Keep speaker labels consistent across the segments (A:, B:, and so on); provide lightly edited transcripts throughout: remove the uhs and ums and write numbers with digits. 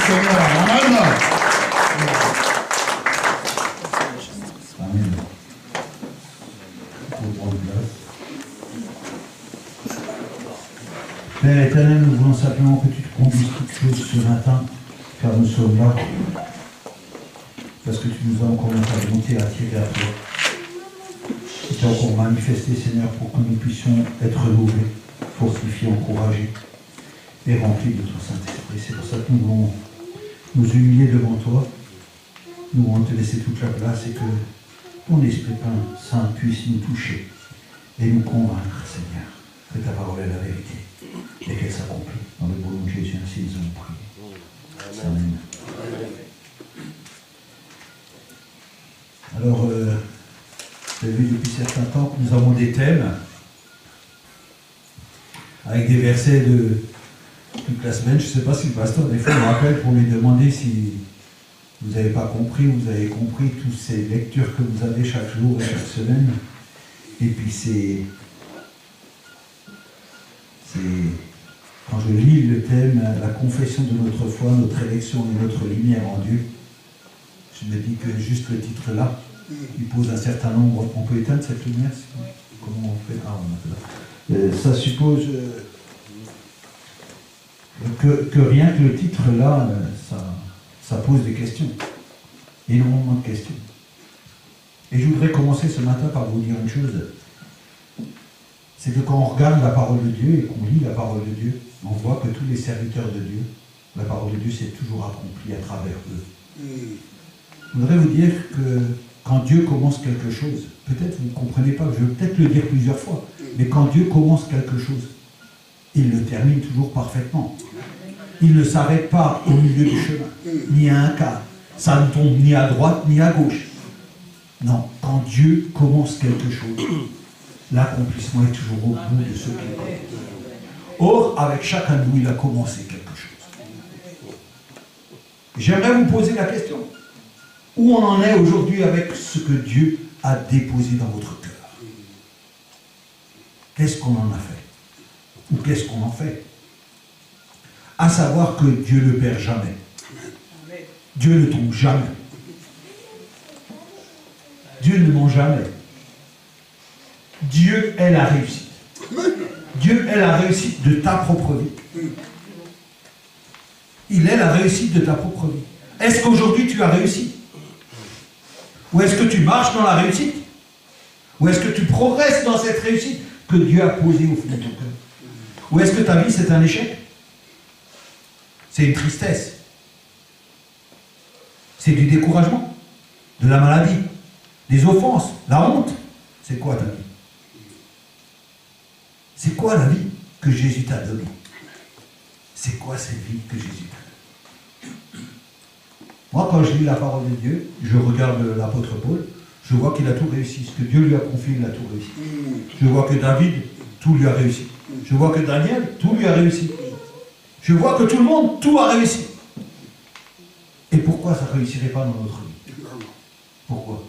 A: Seigneur. Amen. Amen. Père éternel, nous voulons simplement que tu te conduises toutes choses ce matin, car nous sommes là, parce que tu nous as encore dans ta volonté attirés à toi. Tu t'es encore manifesté, Seigneur, pour que nous puissions être levés, fortifiés, encouragés et remplis de ton Saint-Esprit. C'est pour ça que nous voulons nous humilier devant toi. Nous voulons te laisser toute la place et que ton Esprit Saint puisse nous toucher et nous convaincre, Seigneur, que ta parole est la vérité et qu'elle s'accomplit. Dans le nom de Jésus, ainsi nous avons prié. Amen. Alors, vous avez vu depuis certains temps que nous avons des thèmes avec des versets de toute la semaine. Je ne sais pas si le pasteur, des fois, me rappelle pour lui demander si vous n'avez pas compris ou vous avez compris toutes ces lectures que vous avez chaque jour et chaque semaine. Et puis quand je lis le thème, la confession de notre foi, notre élection et notre lumière en Dieu, je me dis que juste le titre là, il pose un certain nombre. On peut éteindre cette lumière? Comment on fait? Ah, on a fait là. Ça suppose que rien que le titre là, ça pose des questions. Énormément de questions. Et je voudrais commencer ce matin par vous dire une chose. C'est que quand on regarde la parole de Dieu et qu'on lit la parole de Dieu, on voit que tous les serviteurs de Dieu, la parole de Dieu s'est toujours accomplie à travers eux. Je voudrais vous dire que quand Dieu commence quelque chose, peut-être vous ne comprenez pas, je vais peut-être le dire plusieurs fois, mais quand Dieu commence quelque chose, il le termine toujours parfaitement. Il ne s'arrête pas au milieu du chemin, ni à un quart. Ça ne tombe ni à droite ni à gauche. Non, quand Dieu commence quelque chose, l'accomplissement est toujours au bout de ce qu'il fait. Or, avec chacun de nous, il a commencé quelque chose. J'aimerais vous poser la question. Où on en est aujourd'hui avec ce que Dieu a déposé dans votre cœur? Qu'est-ce qu'on en a fait? Ou qu'est-ce qu'on en fait? À savoir que Dieu ne perd jamais. Dieu ne tombe jamais. Dieu ne ment jamais. Dieu est la réussite. Dieu est la réussite de ta propre vie. Il est la réussite de ta propre vie. Est-ce qu'aujourd'hui tu as réussi? Ou est-ce que tu marches dans la réussite? Ou est-ce que tu progresses dans cette réussite que Dieu a posée au fond de ton cœur? Ou est-ce que ta vie c'est un échec? C'est une tristesse. C'est du découragement, de la maladie, des offenses, la honte. C'est quoi ta vie? C'est quoi la vie que Jésus t'a donnée? C'est quoi cette vie que Jésus t'a donnée? Moi, quand je lis la parole de Dieu, je regarde l'apôtre Paul, je vois qu'il a tout réussi. Ce que Dieu lui a confié, il a tout réussi. Je vois que David, tout lui a réussi. Je vois que Daniel, tout lui a réussi. Je vois que tout le monde, tout a réussi. Et pourquoi ça ne réussirait pas dans notre vie? Pourquoi?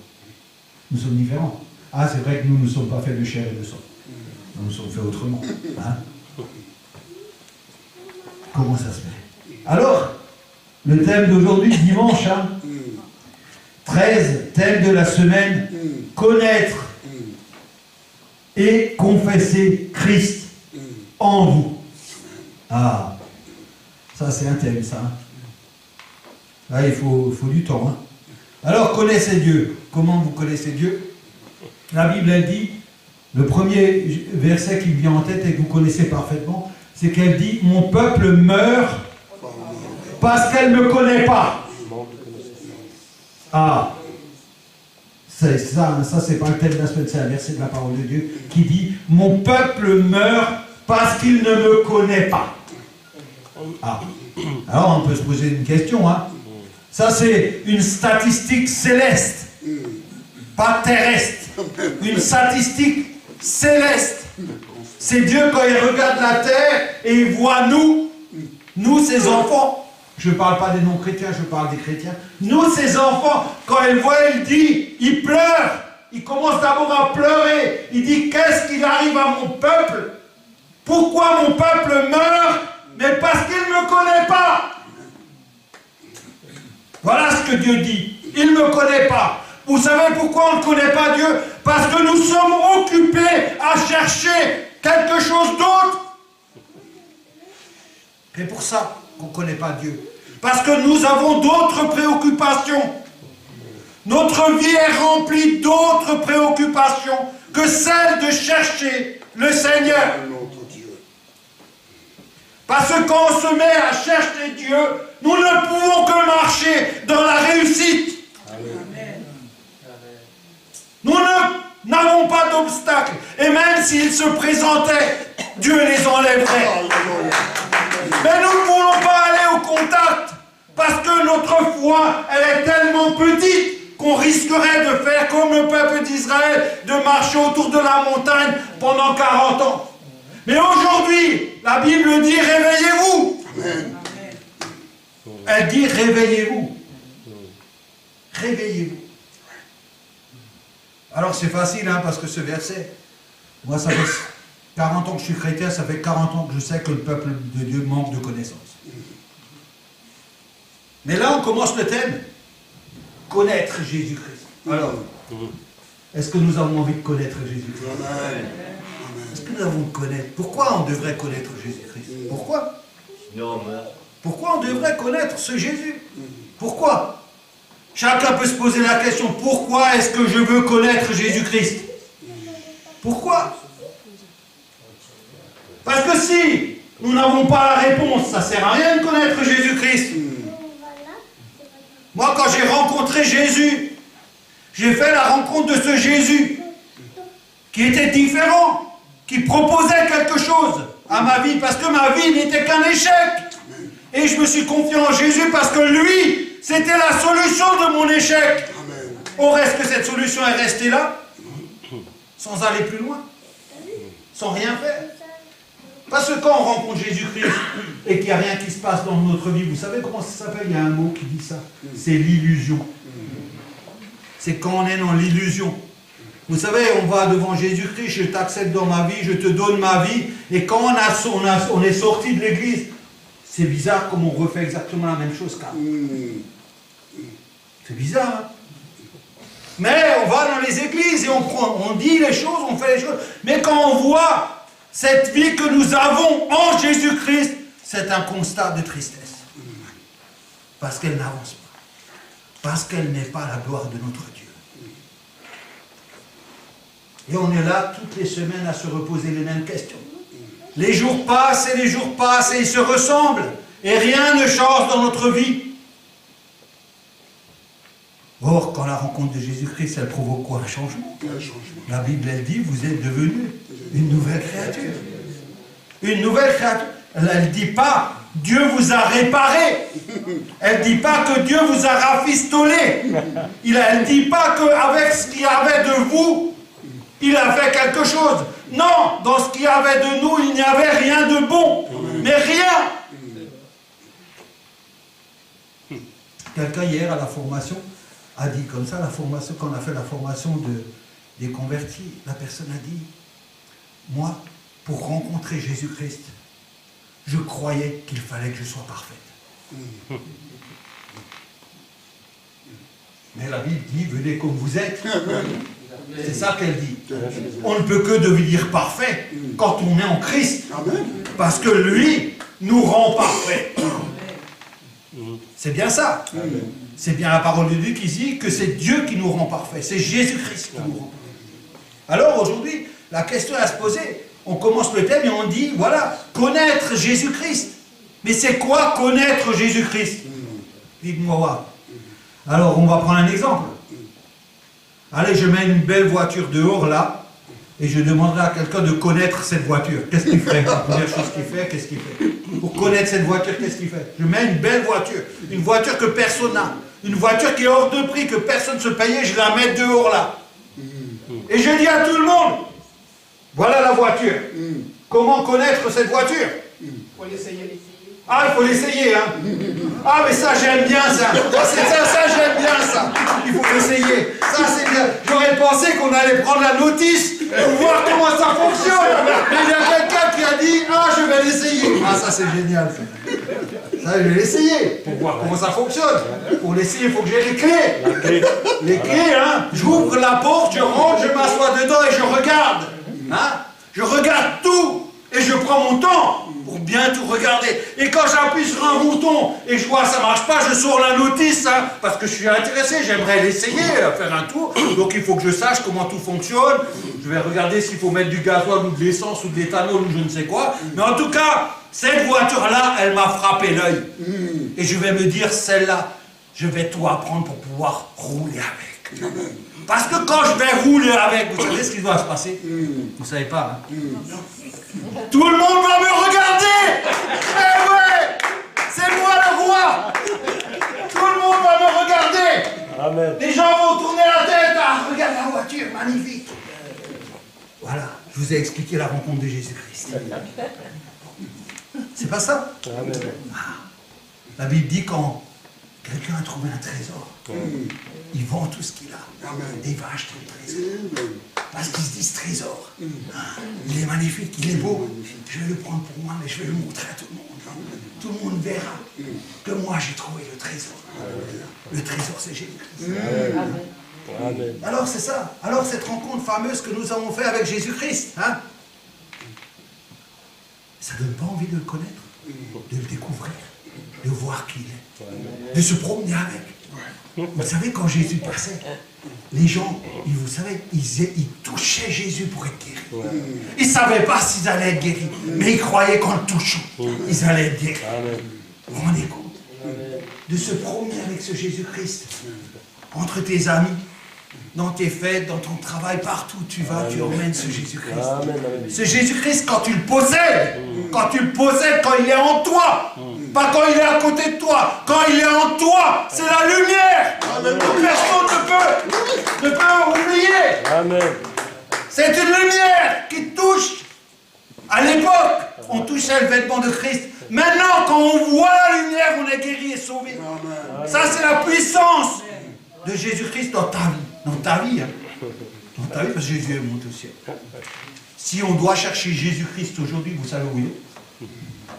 A: Nous sommes différents. Ah, c'est vrai que nous ne sommes pas faits de chair et de sang. Nous sommes faits autrement. Hein? Comment ça se fait? Alors, le thème d'aujourd'hui, dimanche, 13, thème de la semaine, connaître et confesser Christ en vous. Ah, ça c'est un thème, ça. Là, il faut du temps. Hein. Alors, connaissez Dieu. Comment vous connaissez Dieu? La Bible, elle dit, le premier verset qui me vient en tête et que vous connaissez parfaitement, c'est qu'elle dit, mon peuple meurt parce qu'elle ne me connaît pas. Ah, ça c'est pas le thème de la semaine, c'est un verset de la parole de Dieu qui dit, mon peuple meurt parce qu'il ne me connaît pas. Ah, alors on peut se poser une question, hein. Ça c'est une statistique céleste, pas terrestre, une statistique céleste. C'est Dieu quand il regarde la terre et il voit nous ses enfants. Je ne parle pas des non-chrétiens, je parle des chrétiens. Nous, ses enfants, quand il voit, il dit, il pleure. Il commence d'abord à pleurer. Il dit, qu'est-ce qu'il arrive à mon peuple? Pourquoi mon peuple meurt? Mais parce qu'il ne me connaît pas. que Dieu dit. Il ne me connaît pas. Vous savez pourquoi on ne connaît pas Dieu? Parce que nous sommes occupés à chercher quelque chose d'autre. C'est pour ça qu'on ne connaît pas Dieu. Parce que nous avons d'autres préoccupations. Notre vie est remplie d'autres préoccupations que celle de chercher le Seigneur. Parce que quand on se met à chercher Dieu, nous ne pouvons que marcher dans la réussite. Amen. Nous n'avons pas d'obstacles. Et même s'ils se présentaient, Dieu les enlèverait. Mais nous ne voulons pas aller au contact. Parce que notre foi, elle est tellement petite qu'on risquerait de faire comme le peuple d'Israël, de marcher autour de la montagne pendant 40 ans. Mais aujourd'hui, la Bible dit réveillez-vous. Elle dit réveillez-vous. Réveillez-vous. Alors c'est facile, hein, parce que ce verset, moi ça fait 40 ans que je suis chrétien, ça fait 40 ans que je sais que le peuple de Dieu manque de connaissances. Mais là on commence le thème, connaître Jésus-Christ. Alors, est-ce que nous avons envie de connaître Jésus-Christ? Est-ce que nous avons de connaître? Pourquoi on devrait connaître Jésus-Christ? Pourquoi? Pourquoi on devrait connaître ce Jésus? Pourquoi? Chacun peut se poser la question, pourquoi est-ce que je veux connaître Jésus-Christ? Pourquoi? Parce que si nous n'avons pas la réponse, ça ne sert à rien de connaître Jésus-Christ. Moi, quand j'ai rencontré Jésus, j'ai fait la rencontre de ce Jésus qui était différent, qui proposait quelque chose à ma vie, parce que ma vie n'était qu'un échec. Et je me suis confié en Jésus parce que lui, c'était la solution de mon échec. Or, est-ce que cette solution est restée là, sans aller plus loin, sans rien faire? Parce que quand on rencontre Jésus-Christ et qu'il n'y a rien qui se passe dans notre vie, vous savez comment ça s'appelle? Il y a un mot qui dit ça. C'est l'illusion. C'est quand on est dans l'illusion. Vous savez, on va devant Jésus-Christ, je t'accepte dans ma vie, je te donne ma vie. Et quand on est sorti de l'église, c'est bizarre comme on refait exactement la même chose qu'avant. C'est bizarre, hein? Mais on va dans les églises et on dit les choses, on fait les choses. Mais quand on voit cette vie que nous avons en Jésus-Christ, c'est un constat de tristesse. Parce qu'elle n'avance pas. Parce qu'elle n'est pas la gloire de notre Dieu. Et on est là toutes les semaines à se reposer les mêmes questions. Les jours passent et ils se ressemblent. Et rien ne change dans notre vie. Or, quand la rencontre de Jésus-Christ, elle provoque quoi? Un changement. La Bible, elle dit, vous êtes devenus une nouvelle créature. Une nouvelle créature. Elle ne dit pas, Dieu vous a réparé. Elle ne dit pas que Dieu vous a rafistolé. Elle ne dit pas qu'avec ce qu'il y avait de vous, il a fait quelque chose. Non, dans ce qu'il y avait de nous, il n'y avait rien de bon. Mais rien. Quelqu'un hier à la formation a dit comme ça, quand on a fait la formation des convertis, la personne a dit, moi, pour rencontrer Jésus-Christ, je croyais qu'il fallait que je sois parfaite. Mais la Bible dit, venez comme vous êtes. C'est ça qu'elle dit. On ne peut que devenir parfait quand on est en Christ. Parce que lui nous rend parfaits. C'est bien ça. C'est bien la parole de Dieu qui dit que c'est Dieu qui nous rend parfaits. C'est Jésus-Christ qui nous rend parfaits. Alors aujourd'hui, la question à se poser, on commence le thème et on dit, voilà, connaître Jésus-Christ. Mais c'est quoi connaître Jésus-Christ? Dites-moi voir. Alors on va prendre un exemple. Allez, je mets une belle voiture dehors là, et je demanderai à quelqu'un de connaître cette voiture. Qu'est-ce qu'il fait? La première chose qu'il fait, qu'est-ce qu'il fait? Pour connaître cette voiture, qu'est-ce qu'il fait? Je mets une belle voiture, une voiture que personne n'a, une voiture qui est hors de prix, que personne ne se payait, je la mets dehors là. Et je dis à tout le monde, voilà la voiture. Comment connaître cette voiture?
B: Il faut l'essayer.
A: Ah, il faut l'essayer, hein. Ah, mais ça, j'aime bien ça. Ça, j'aime bien ça. Il faut l'essayer. Ça, c'est bien. J'aurais pensé qu'on allait prendre la notice pour voir comment ça fonctionne. Mais il y a quelqu'un qui a dit, ah, je vais l'essayer. Ah, ça, c'est génial. Ça, je vais l'essayer pour voir comment ça fonctionne. Pour l'essayer, il faut que j'ai les clés. Les clés, hein. J'ouvre la porte, je rentre, je m'assois dedans et je regarde. Hein. Je regarde tout et je prends mon temps pour bien tout regarder. Et quand j'appuie sur un bouton et je vois que ça ne marche pas, je sors la notice, hein, parce que je suis intéressé, j'aimerais l'essayer, faire un tour. Donc il faut que je sache comment tout fonctionne. Je vais regarder s'il faut mettre du gasoil ou de l'essence ou de l'éthanol ou je ne sais quoi. Mais en tout cas, cette voiture-là, elle m'a frappé l'œil. Et je vais me dire, celle-là, je vais tout apprendre pour pouvoir rouler avec. Parce que quand je vais rouler avec, vous savez ce qui va se passer? Vous ne savez pas, hein? Tout le monde va me regarder. Eh ouais, c'est moi le roi. Tout le monde va me regarder.
B: Amen.
A: Les gens vont tourner la tête. Ah, regarde la voiture, magnifique. Voilà, je vous ai expliqué la rencontre de Jésus-Christ. C'est pas ça?
B: Amen.
A: La Bible dit quand quelqu'un a trouvé un trésor, il vend tout ce qu'il a et il va acheter le trésor. Parce qu'il se dit ce trésor, il est magnifique, il est beau. Je vais le prendre pour moi, mais je vais le montrer à tout le monde. Tout le monde verra que moi j'ai trouvé le trésor. Le trésor, c'est Jésus-Christ.
B: Amen.
A: Alors c'est ça. Alors cette rencontre fameuse que nous avons faite avec Jésus-Christ, hein, ça ne donne pas envie de le connaître, de le découvrir, de voir qui il est, de se promener avec. Vous savez, quand Jésus passait, les gens, vous savez, ils touchaient Jésus pour être guéris. Ils ne savaient pas s'ils allaient être guéris, mais ils croyaient qu'en le touchant, ils allaient être guéris. Vous vous rendez compte? De se promener avec ce Jésus-Christ, entre tes amis, dans tes fêtes, dans ton travail, partout où tu vas, tu emmènes ce Jésus-Christ. Ce Jésus-Christ, quand tu le possèdes, quand il est en toi, pas quand il est à côté de toi, quand il est en toi, c'est la lumière. Personne ne peut oublier.
B: Amen.
A: C'est une lumière qui touche. À l'époque, on touchait le vêtement de Christ. Maintenant, quand on voit la lumière, on est guéri et sauvé. Ça, c'est la puissance de Jésus-Christ dans ta vie. Dans ta vie, hein. Dans ta vie, parce que Jésus est monté au ciel. Si on doit chercher Jésus-Christ aujourd'hui, vous savez où il est?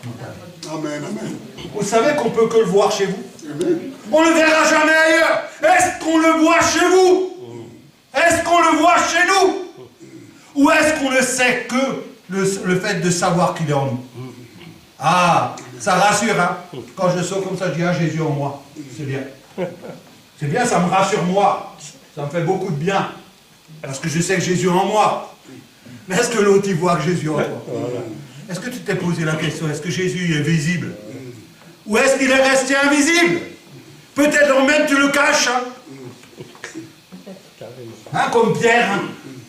A: Dans ta vie.
C: Amen, amen.
A: Vous savez qu'on peut que le voir chez vous.
C: Amen.
A: On ne le verra jamais ailleurs. Est-ce qu'on le voit chez vous? Est-ce qu'on le voit chez nous? Ou est-ce qu'on ne sait que le fait de savoir qu'il est en nous? Ah, ça rassure, hein. Quand je sors comme ça, je dis, ah, Jésus en moi. C'est bien. C'est bien, ça me rassure moi. Ça me fait beaucoup de bien. Parce que je sais que Jésus est en moi. Mais est-ce que l'autre, il voit que Jésus est en toi? Est-ce que tu t'es posé la question, est-ce que Jésus est visible? Ou est-ce qu'il est resté invisible? Peut-être même tu le caches. Hein, comme Pierre. Hein.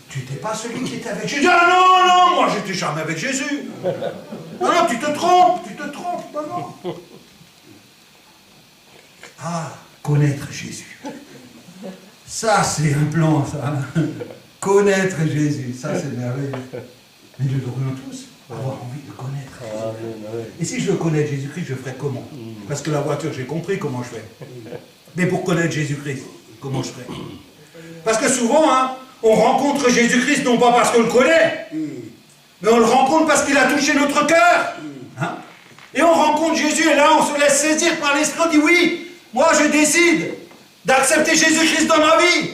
A: Tu n'étais pas celui qui était avec Jésus. Ah non, non, moi j'étais jamais avec Jésus. Non, non, tu te trompes, non, non. Ah, connaître Jésus. Ça, c'est un plan, ça. Connaître Jésus, ça c'est merveilleux. Mais nous devrions tous avoir envie de connaître Jésus. Et si je veux connaître Jésus-Christ, je ferai comment? Parce que la voiture, j'ai compris comment je fais. Mais pour connaître Jésus-Christ, comment je ferai? Parce que souvent, hein, on rencontre Jésus-Christ non pas parce qu'on le connaît, mais on le rencontre parce qu'il a touché notre cœur. Hein? Et on rencontre Jésus et là, on se laisse saisir par l'Esprit, on dit oui, moi je décide d'accepter Jésus-Christ dans ma vie.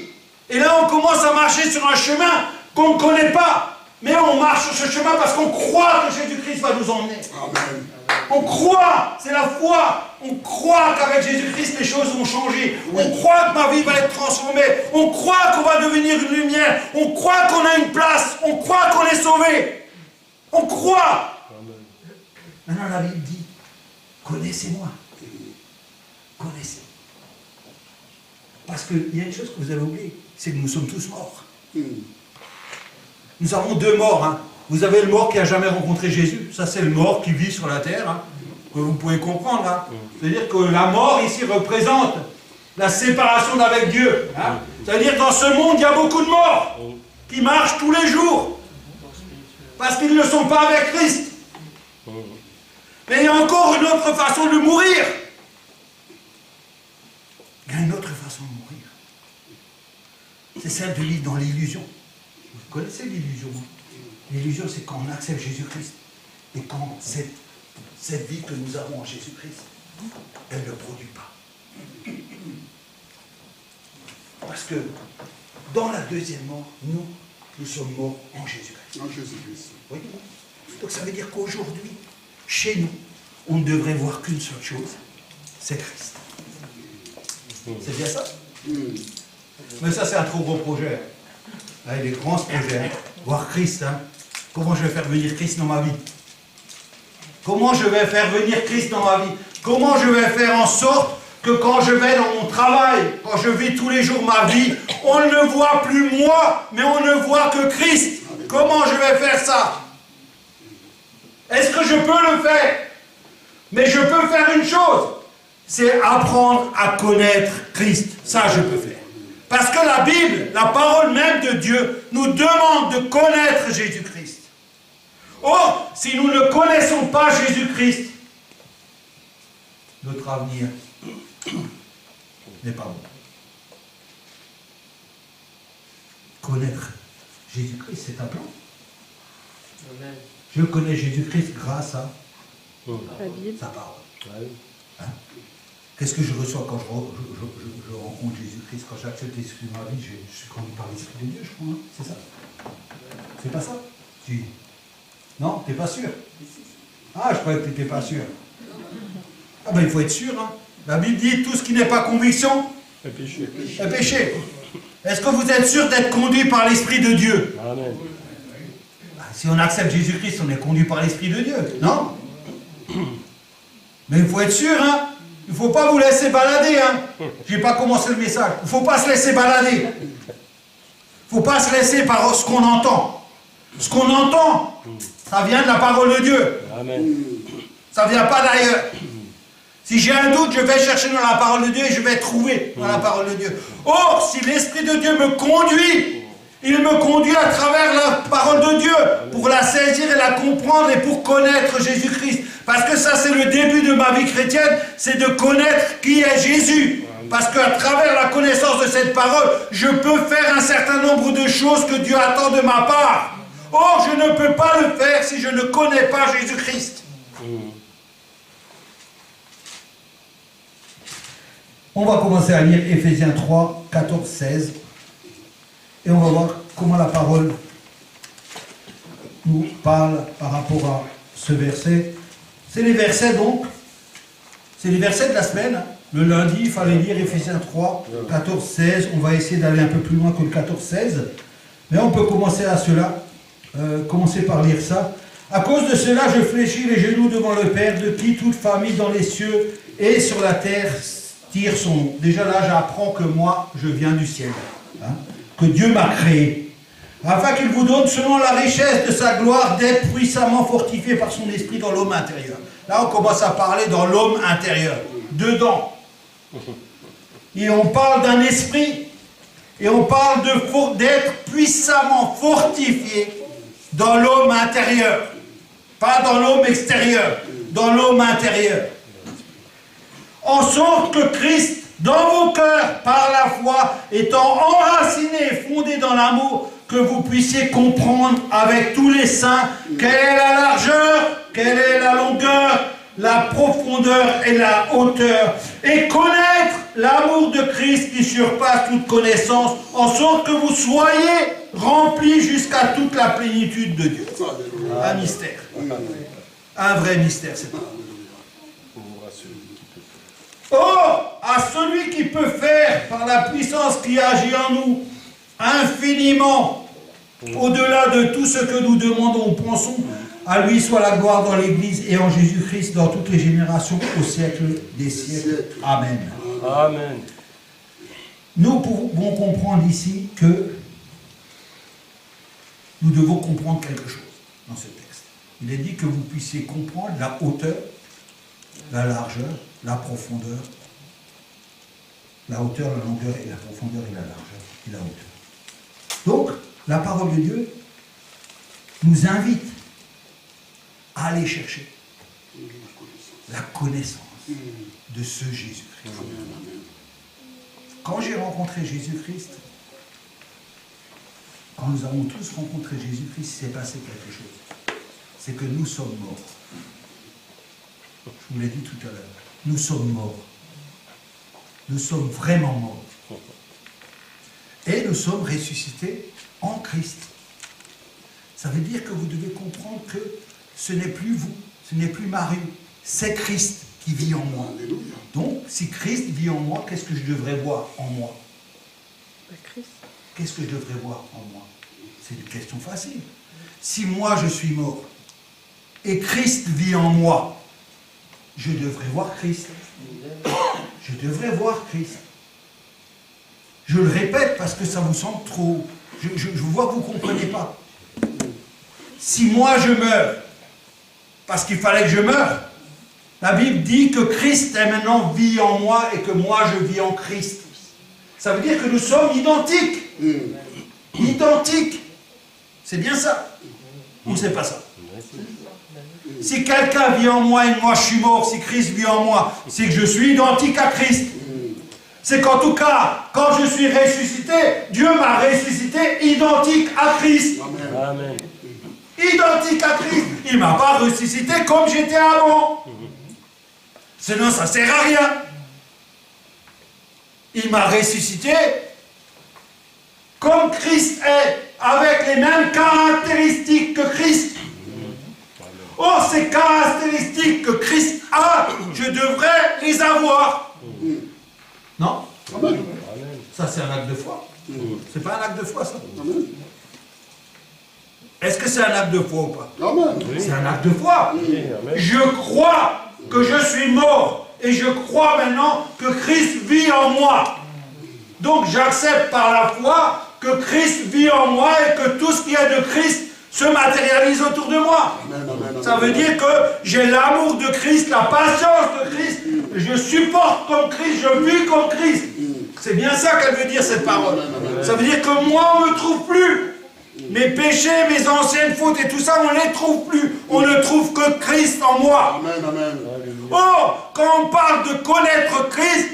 A: Et là, on commence à marcher sur un chemin qu'on ne connaît pas. Mais on marche sur ce chemin parce qu'on croit que Jésus-Christ va nous emmener.
C: Amen.
A: On croit, c'est la foi. On croit qu'avec Jésus-Christ, les choses vont changer. On croit que ma vie va être transformée. On croit qu'on va devenir une lumière. On croit qu'on a une place. On croit qu'on est sauvé. On croit. Maintenant, la Bible dit, connaissez-moi. Connaissez. Parce qu'il y a une chose que vous avez oubliée, c'est que nous sommes tous morts. Nous avons deux morts. Hein. Vous avez le mort qui n'a jamais rencontré Jésus. Ça, c'est le mort qui vit sur la terre. Hein, que vous pouvez comprendre. Hein. C'est-à-dire que la mort, ici, représente la séparation d'avec Dieu. Hein. C'est-à-dire que dans ce monde, il y a beaucoup de morts qui marchent tous les jours. Parce qu'ils ne sont pas avec Christ. Mais il y a encore une autre façon de mourir. Il y a une autre façon de mourir. C'est celle de vivre dans l'illusion. Vous connaissez l'illusion? L'illusion, c'est quand on accepte Jésus-Christ. Et quand cette vie que nous avons en Jésus-Christ, elle ne produit pas. Parce que dans la deuxième mort, nous sommes morts en Jésus-Christ.
C: En Jésus-Christ.
A: Oui. Donc ça veut dire qu'aujourd'hui, chez nous, on ne devrait voir qu'une seule chose, c'est Christ. C'est bien ça? Mais ça, c'est un trop gros projet. Avec des grands projets. Voir Christ, hein. Comment je vais faire venir Christ dans ma vie? Comment je vais faire venir Christ dans ma vie? Comment je vais faire en sorte que quand je vais dans mon travail, quand je vis tous les jours ma vie, on ne voit plus moi, mais on ne voit que Christ. Comment je vais faire ça? Est-ce que je peux le faire? Mais je peux faire une chose, c'est apprendre à connaître Christ. Ça, je peux faire. Parce que la Bible, la parole même de Dieu, nous demande de connaître Jésus-Christ. Or, si nous ne connaissons pas Jésus-Christ, notre avenir n'est pas bon. Connaître Jésus-Christ, c'est un plan.
B: Amen.
A: Je connais Jésus-Christ grâce à sa parole. Hein? Qu'est-ce que je reçois quand je rencontre Jésus-Christ, quand j'accepte l'Esprit de ma vie, je suis conduit par l'Esprit de Dieu, je crois. Hein? C'est ça? C'est pas ça? Si. Non? T'es pas sûr? Ah, je croyais que t'étais pas sûr. Ah ben il faut être sûr. Hein? La Bible dit tout ce qui n'est pas conviction
B: est péché.
A: Est péché. Est-ce que vous êtes sûr d'être conduit par l'Esprit de Dieu?
B: Amen.
A: Si on accepte Jésus-Christ, on est conduit par l'Esprit de Dieu, non? Mais il faut être sûr, hein? Il ne faut pas vous laisser balader, hein? Je n'ai pas commencé le message. Il ne faut pas se laisser balader. Il ne faut pas se laisser par ce qu'on entend. Ce qu'on entend, ça vient de la parole de Dieu.
B: Amen.
A: Ça ne vient pas d'ailleurs. Si j'ai un doute, je vais chercher dans la parole de Dieu et je vais trouver dans la parole de Dieu. Or, si l'Esprit de Dieu me conduit, il me conduit à travers la parole de Dieu pour la saisir et la comprendre et pour connaître Jésus-Christ. Parce que ça, c'est le début de ma vie chrétienne, c'est de connaître qui est Jésus. Parce qu'à travers la connaissance de cette parole, je peux faire un certain nombre de choses que Dieu attend de ma part. Or, je ne peux pas le faire si je ne connais pas Jésus-Christ. On va commencer à lire Éphésiens 3, 14, 16. Et on va voir comment la parole nous parle par rapport à ce verset. C'est les versets donc, c'est les versets de la semaine. Le lundi, il fallait lire Éphésiens 3, 14, 16. On va essayer d'aller un peu plus loin que le 14, 16. Mais on peut commencer à cela, commencer par lire ça. À cause de cela, je fléchis les genoux devant le Père, de qui toute famille dans les cieux et sur la terre tire son nom. Déjà là, j'apprends que moi, je viens du ciel. Hein, que Dieu m'a créé, afin qu'il vous donne, selon la richesse de sa gloire, d'être puissamment fortifié par son esprit dans l'homme intérieur. Là, on commence à parler dans l'homme intérieur, dedans. Et on parle d'un esprit, et on parle d'être puissamment fortifié dans l'homme intérieur. Pas dans l'homme extérieur, dans l'homme intérieur. En sorte que Christ, dans vos cœurs, par la foi, étant enraciné et fondé dans l'amour, que vous puissiez comprendre avec tous les saints quelle est la largeur, quelle est la longueur, la profondeur et la hauteur, et connaître l'amour de Christ qui surpasse toute connaissance, en sorte que vous soyez remplis jusqu'à toute la plénitude de Dieu. Un mystère. Un vrai mystère, c'est pas. Or, à celui qui peut faire, par la puissance qui agit en nous, infiniment, au-delà de tout ce que nous demandons ou pensons, à lui soit la gloire dans l'Église et en Jésus-Christ dans toutes les générations, au siècle des siècles. Amen.
B: Amen.
A: Nous pouvons comprendre ici que nous devons comprendre quelque chose dans ce texte. Il est dit que vous puissiez comprendre la hauteur, la largeur, la profondeur, la hauteur, la longueur et la profondeur et la largeur et la hauteur. Donc, la parole de Dieu nous invite à aller chercher la connaissance de ce Jésus-Christ. Quand j'ai rencontré Jésus-Christ, quand nous avons tous rencontré Jésus-Christ, il s'est passé quelque chose. C'est que nous sommes morts. Je vous l'ai dit tout à l'heure. nous sommes morts. Nous sommes vraiment morts. Et nous sommes ressuscités en Christ. Ça veut dire que vous devez comprendre que ce n'est plus vous, ce n'est plus Marie, c'est Christ qui vit en moi. Donc, si Christ vit en moi, qu'est-ce que je devrais voir en moi? Qu'est-ce que je devrais voir en moi? C'est une question facile. Si moi je suis mort et Christ vit en moi, je devrais voir Christ. Je devrais voir Christ. Je le répète parce que ça vous semble trop... Je vois que vous ne comprenez pas. Si moi je meurs, parce qu'il fallait que je meure, la Bible dit que Christ est maintenant vie en moi et que moi je vis en Christ. Ça veut dire que nous sommes identiques. Identiques. C'est bien ça? Ou c'est pas ça? Si quelqu'un vit en moi et moi je suis mort, si Christ vit en moi, c'est que je suis identique à Christ. C'est qu'en tout cas, quand je suis ressuscité, Dieu m'a ressuscité identique à Christ.
B: Amen.
A: Identique à Christ. Il ne m'a pas ressuscité comme j'étais avant. Sinon, ça ne sert à rien. Il m'a ressuscité comme Christ est, avec les mêmes caractéristiques que Christ. Or, ces caractéristiques que Christ a, je devrais les avoir. Non? Ça, c'est un acte de foi. C'est pas un acte de foi, ça. Est-ce que c'est un acte de foi ou pas? C'est un acte de foi. Je crois que je suis mort et je crois maintenant que Christ vit en moi. Donc, j'accepte par la foi que Christ vit en moi et que tout ce qui est de Christ se matérialise autour de moi. Ça veut dire que j'ai l'amour de Christ, la patience de Christ, je supporte comme Christ, je vis comme Christ. C'est bien ça qu'elle veut dire, cette parole. Ça veut dire que moi, on ne me trouve plus. Mes péchés, mes anciennes fautes et tout ça, on ne les trouve plus. On ne trouve que Christ en moi. Or, quand on parle de connaître Christ,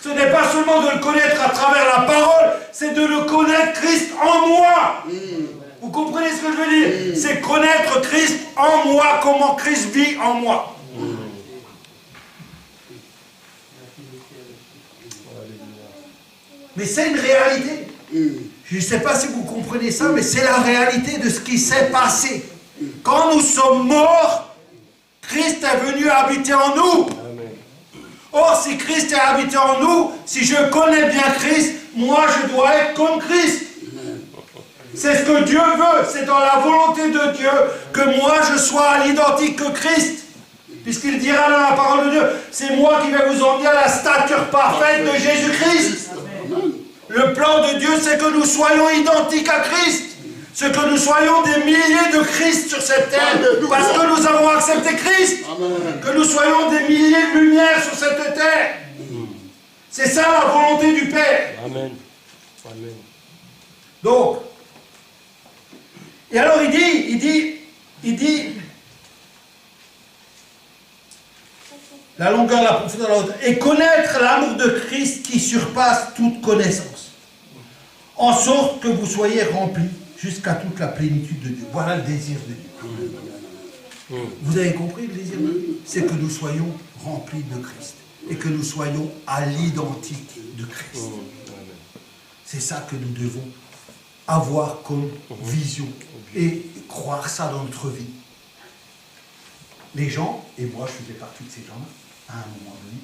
A: ce n'est pas seulement de le connaître à travers la parole, c'est de le connaître Christ en moi. Vous comprenez ce que je veux dire? C'est connaître Christ en moi, comment Christ vit en moi. Mais c'est une réalité. Je ne sais pas si vous comprenez ça, mais c'est la réalité de ce qui s'est passé. Quand nous sommes morts, Christ est venu habiter en nous. Or, si Christ est habité en nous, si je connais bien Christ, moi je dois être comme Christ. C'est ce que Dieu veut, c'est dans la volonté de Dieu que moi je sois à l'identique que Christ. Puisqu'il dira dans la parole de Dieu, c'est moi qui vais vous emmener à la stature parfaite de Jésus-Christ. Le plan de Dieu, c'est que nous soyons identiques à Christ. C'est que nous soyons des milliers de Christ sur cette terre, parce que nous avons accepté Christ. Que nous soyons des milliers de lumières sur cette terre. C'est ça la volonté du Père.
B: Amen. Amen.
A: Donc, et alors il dit, la longueur, la profondeur, la hauteur, et connaître l'amour de Christ qui surpasse toute connaissance, en sorte que vous soyez remplis jusqu'à toute la plénitude de Dieu. Voilà le désir de Dieu. Vous avez compris le désir de Dieu? C'est que nous soyons remplis de Christ et que nous soyons à l'identique de Christ. C'est ça que nous devons avoir comme vision et croire ça dans notre vie. Les gens, et moi je faisais partie de ces gens-là, à un moment donné,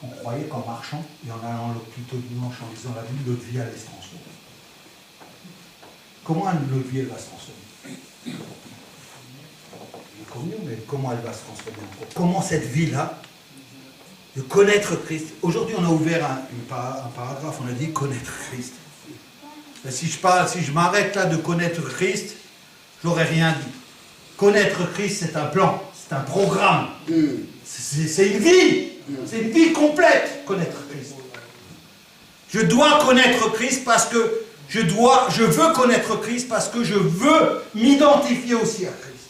A: on croyait qu'en marchant et en allant à l'hôpital dimanche en lisant la Bible, notre vie allait se transformer. Comment notre vie elle va se transformer? Mais comment elle va se transformer encore? Comment cette vie-là, de connaître Christ? Aujourd'hui on a ouvert un paragraphe, on a dit connaître Christ. Mais si je m'arrête là de connaître Christ, j'aurais rien dit. Connaître Christ, c'est un plan, c'est un programme. C'est une vie. C'est une vie complète, connaître Christ. Je dois connaître Christ parce que je veux connaître Christ parce que je veux m'identifier aussi à Christ.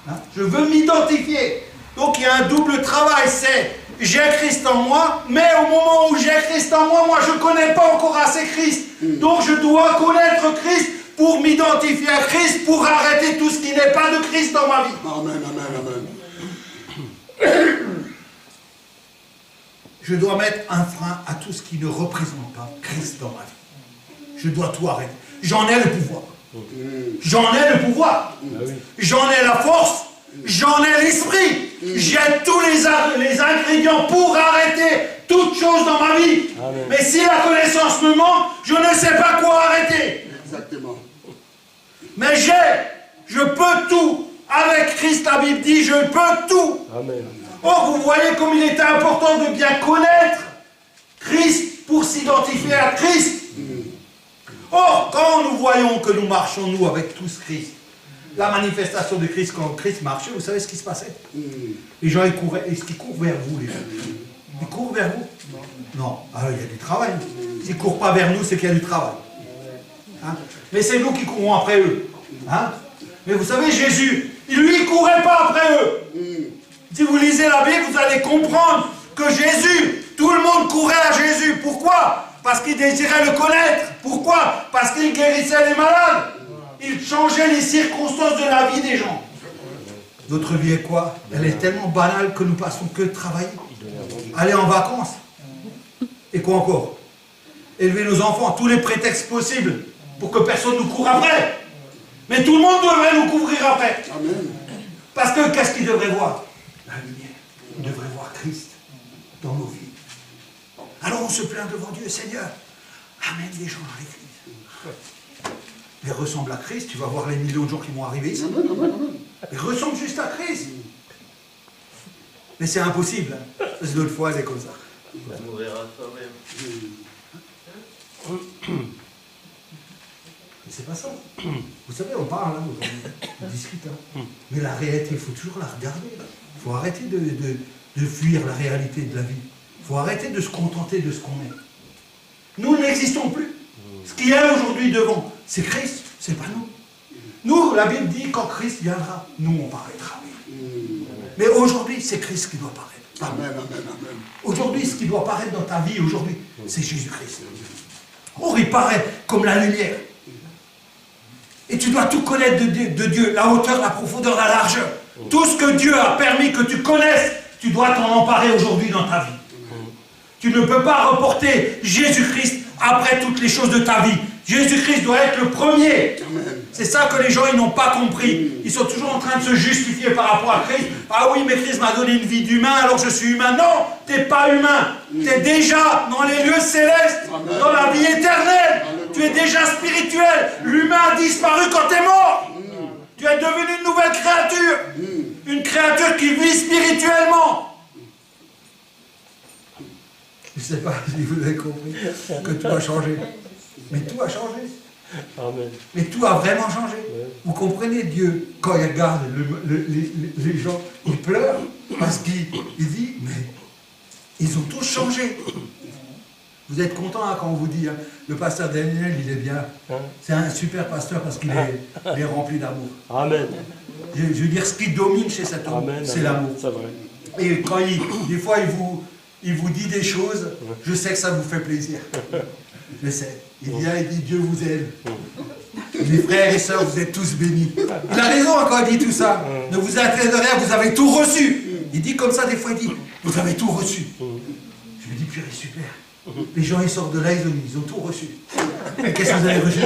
A: Hein? Je veux m'identifier. Donc il y a un double travail, c'est j'ai Christ en moi, mais au moment où j'ai Christ en moi, je ne connais pas encore assez Christ. Donc je dois connaître Christ pour m'identifier à Christ, pour arrêter tout ce qui n'est pas de Christ dans ma vie.
C: Amen, amen, amen.
A: Je dois mettre un frein à tout ce qui ne représente pas Christ dans ma vie. Je dois tout arrêter. J'en ai le pouvoir. J'en ai le pouvoir. J'en ai la force. J'en ai l'esprit. J'ai tous les ingrédients pour arrêter toute chose dans ma vie.
B: Amen.
A: Mais si la connaissance me manque, je ne sais pas quoi arrêter.
C: Exactement.
A: Mais je peux tout. Avec Christ, la Bible dit, je peux tout.
B: Amen.
A: Or, vous voyez comme il était important de bien connaître Christ pour s'identifier à Christ. Or, quand nous voyons que nous marchons, nous, avec tous Christ, la manifestation de Christ, quand Christ marchait, vous savez ce qui se passait? Les gens, ils couraient. Est-ce qu'ils courent vers vous, les gens? Ils courent vers vous? Non. Alors, il y a du travail. S'ils ne courent pas vers nous, c'est qu'il y a du travail. Hein? Mais c'est nous qui courons après eux. Hein? Mais vous savez, Jésus, lui, il ne courait pas après eux. Si vous lisez la Bible, vous allez comprendre que Jésus, tout le monde courait à Jésus. Pourquoi? Parce qu'il désirait le connaître. Pourquoi? Parce qu'il guérissait les malades. Il changeait les circonstances de la vie des gens. Notre vie est quoi? Elle est tellement banale que nous passons que de travailler. Aller en vacances. Et quoi encore? Élever nos enfants, tous les prétextes possibles pour que personne nous court après. Mais tout le monde devrait nous couvrir après.
C: Amen.
A: Parce que qu'est-ce qu'ils devraient voir? La lumière. Ils devraient voir Christ dans nos vies. Alors on se plaint devant Dieu, Seigneur, amène les gens à l'église. Mais ressemble à Christ, tu vas voir les millions de gens qui vont arriver ici. Ils ressemblent juste à Christ. Mais c'est impossible. Hein. Parce que l'autre fois, elle est comme ça.
B: Mourir à soi-même.
A: Mais c'est pas ça. Vous savez, on parle, hein, on discute. Hein. Mais la réalité, il faut toujours la regarder. Il faut arrêter de fuir la réalité de la vie. Il faut arrêter de se contenter de ce qu'on est. Nous n'existons plus. Ce qui est aujourd'hui devant, c'est Christ, c'est pas nous. Nous, la Bible dit, quand Christ viendra, nous, on paraîtra. Mais aujourd'hui, c'est Christ qui doit paraître.
C: Amen, amen, amen.
A: Aujourd'hui, ce qui doit paraître dans ta vie, aujourd'hui, c'est Jésus-Christ. Or, il paraît comme la lumière. Et tu dois tout connaître de Dieu, la hauteur, la profondeur, la largeur. Tout ce que Dieu a permis que tu connaisses, tu dois t'en emparer aujourd'hui dans ta vie. Tu ne peux pas reporter Jésus-Christ après toutes les choses de ta vie. Jésus-Christ doit être le premier. C'est ça que les gens ils n'ont pas compris. Ils sont toujours en train de se justifier par rapport à Christ. Ah oui, mais Christ m'a donné une vie d'humain, alors je suis humain. Non, tu n'es pas humain. Tu es déjà dans les lieux célestes, dans la vie éternelle. Tu es déjà spirituel. L'humain a disparu quand tu es mort. Tu es devenu une nouvelle créature. Une créature qui vit spirituellement. Je ne sais pas si vous avez compris que tout a changé. Mais tout a changé.
B: Amen.
A: Mais tout a vraiment changé. Vous comprenez, Dieu, quand il regarde les gens, il pleure parce qu'il dit, mais ils ont tous changé. Vous êtes content hein, quand on vous dit, hein, le pasteur Daniel, il est bien. C'est un super pasteur parce qu'il est rempli d'amour.
B: Amen.
A: Je veux dire, ce qui domine chez cet homme, c'est l'amour.
B: C'est vrai.
A: Et quand des fois, il vous dit des choses, je sais que ça vous fait plaisir. Je sais. Il vient et dit, Dieu vous aime. Mes frères et sœurs, vous êtes tous bénis. Il a raison quand il dit tout ça. Ne vous inquiétez de rien, vous avez tout reçu. Il dit comme ça, des fois, il dit, vous avez tout reçu. Je lui dis, purée, super. Les gens, ils sortent de là, ils ont tout reçu. Mais qu'est-ce que vous avez reçu?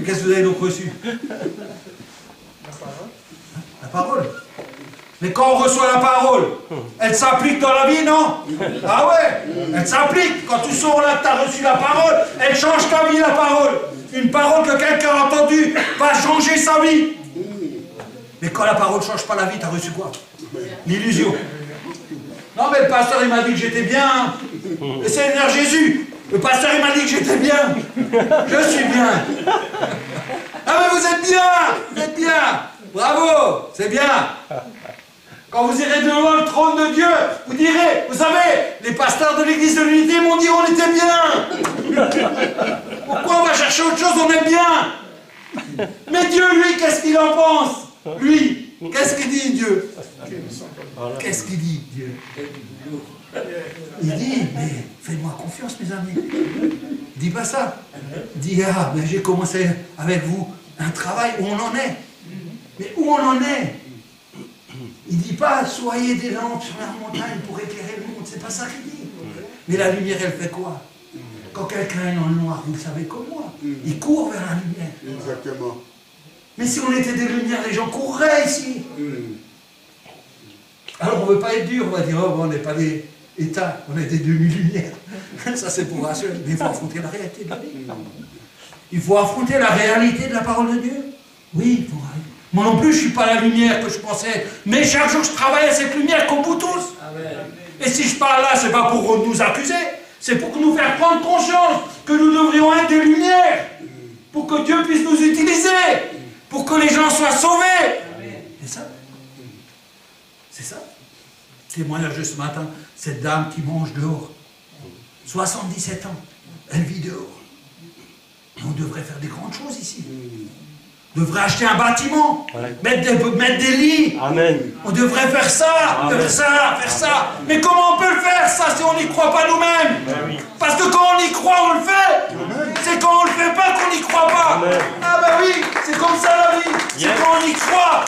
A: Qu'est-ce que vous avez donc reçu? La parole. Mais quand on reçoit la parole, elle s'applique dans la vie, non? Ah ouais, elle s'applique. Quand tu sors là que tu as reçu la parole, elle change ta vie, la parole. Une parole que quelqu'un a entendue va changer sa vie. Mais quand la parole ne change pas la vie, tu as reçu quoi? L'illusion. Non mais le pasteur il m'a dit que j'étais bien. Le Seigneur Jésus, le pasteur il m'a dit que j'étais bien. Je suis bien. Ah mais vous êtes bien. Bravo, c'est bien. Quand vous irez devant le trône de Dieu, vous direz, vous savez, les pasteurs de l'église de l'unité m'ont dit on était bien. Pourquoi on va chercher autre chose, on est bien. Mais Dieu, lui, qu'est-ce qu'il en pense? Lui, qu'est-ce qu'il dit Dieu? Qu'est-ce qu'il dit Dieu? Il dit, mais faites-moi confiance mes amis. Dis pas ça. Dis, ah, mais j'ai commencé avec vous un travail où on en est. Mais où on en est? Il ne dit pas soyez des lampes sur la montagne pour éclairer le monde. C'est pas ça qu'il dit. Mais la lumière, elle fait quoi? Quand quelqu'un est dans le noir, vous le savez comme moi, il court vers la lumière.
C: Exactement.
A: Mais si on était des lumières, les gens courraient ici. Alors on ne veut pas être dur, on va dire, oh, on n'est pas des états, on est des demi-lumières. Ça c'est pour rassurer, mais il faut affronter la réalité de la vie. Il faut affronter la réalité de la parole de Dieu. Oui, il faut arrêter. Moi non plus, je ne suis pas la lumière que je pensais, mais chaque jour je travaille à cette lumière comme vous tous. Amen. Et si je parle là, ce n'est pas pour nous accuser, c'est pour nous faire prendre conscience que nous devrions être des lumières, pour que Dieu puisse nous utiliser, pour que les gens soient sauvés. C'est ça. C'est ça. Témoignage de ce matin, cette dame qui mange dehors, 77 ans, elle vit dehors. Et on devrait faire des grandes choses ici. On devrait acheter un bâtiment, mettre des lits.
B: Amen.
A: On devrait faire ça,
B: Amen.
A: faire ça. Mais comment on peut le faire, ça, si on n'y croit pas nous-mêmes?
B: Oui.
A: Parce que quand on y croit, on le fait. C'est quand on ne le fait pas qu'on n'y croit pas.
B: Amen.
A: Ah ben oui, c'est comme ça la vie. C'est quand on y croit,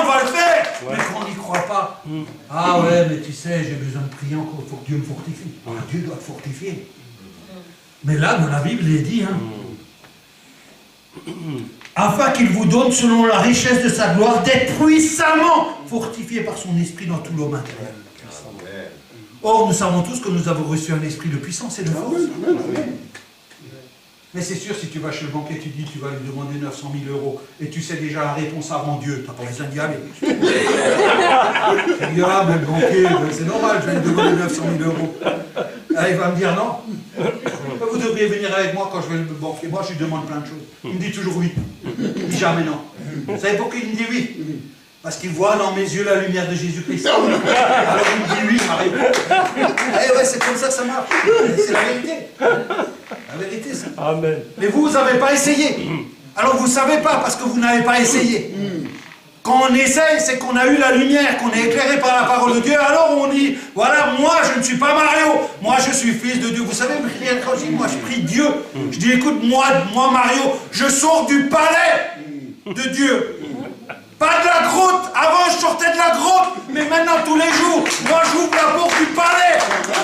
A: on va le faire.
B: Ouais.
A: Mais quand on n'y croit pas, ah ouais, mais tu sais, j'ai besoin de prier encore, il faut que Dieu me fortifie. Dieu doit te fortifier. Mais là, dans la Bible, il est dit, afin qu'il vous donne, selon la richesse de sa gloire, d'être puissamment fortifié par son esprit dans tout l'homme intérieur. Or, nous savons tous que nous avons reçu un esprit de puissance et de force. Mais c'est sûr, si tu vas chez le banquier, tu dis tu vas lui demander 900 000 euros et tu sais déjà la réponse avant Dieu, tu n'as pas besoin d'y aller. Tu dis, ah, mais le banquier, c'est normal, je vais lui demander 900 000 euros. Ah, il va me dire non. Vous devriez venir avec moi quand je vais le banquier. Moi, je lui demande plein de choses. Il me dit toujours oui. Il ne dit jamais non. Vous savez pourquoi il me dit oui? Parce qu'il voit dans mes yeux la lumière de Jésus-Christ. Alors il me dit oui, Marie. Eh ouais, c'est comme ça que ça marche. C'est la vérité. La vérité, ça.
B: Amen.
A: Mais vous n'avez pas essayé. Alors vous ne savez pas parce que vous n'avez pas essayé. Quand on essaye, c'est qu'on a eu la lumière, qu'on est éclairé par la parole de Dieu. Alors on dit, voilà, moi je ne suis pas Mario. Moi je suis fils de Dieu. Vous savez, quand je dis, moi je prie Dieu. Je dis, écoute, moi Mario, je sors du palais de Dieu. Pas de la grotte. Avant, je sortais de la grotte. Mais maintenant, tous les jours, moi, j'ouvre la porte du palais.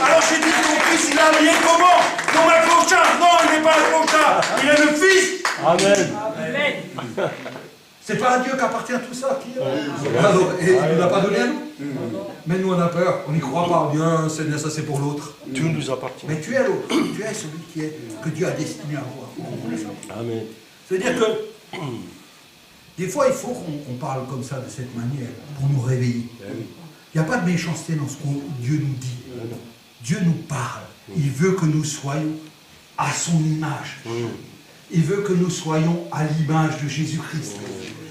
A: Alors, j'ai dit, mon fils, il est habillé comment? Comme un clochard. Non, il n'est pas un clochard. Il est le fils.
B: Amen.
A: Amen. C'est pas à Dieu qu'appartient tout ça. Alors, et il ne nous l'a pas donné à nous. Mais nous, on a peur. On n'y croit pas. On dit, ah, Seigneur, ça c'est pour l'autre.
B: Tout nous appartient.
A: Mais tu es l'autre. Tu es celui que Dieu a destiné à voir. Vous comprenez ça?
B: Amen.
A: C'est-à-dire que des fois, il faut qu'on parle comme ça, de cette manière, pour nous réveiller. Il n'y a pas de méchanceté dans ce que Dieu nous dit. Dieu nous parle. Il veut que nous soyons à son image. Il veut que nous soyons à l'image de Jésus-Christ.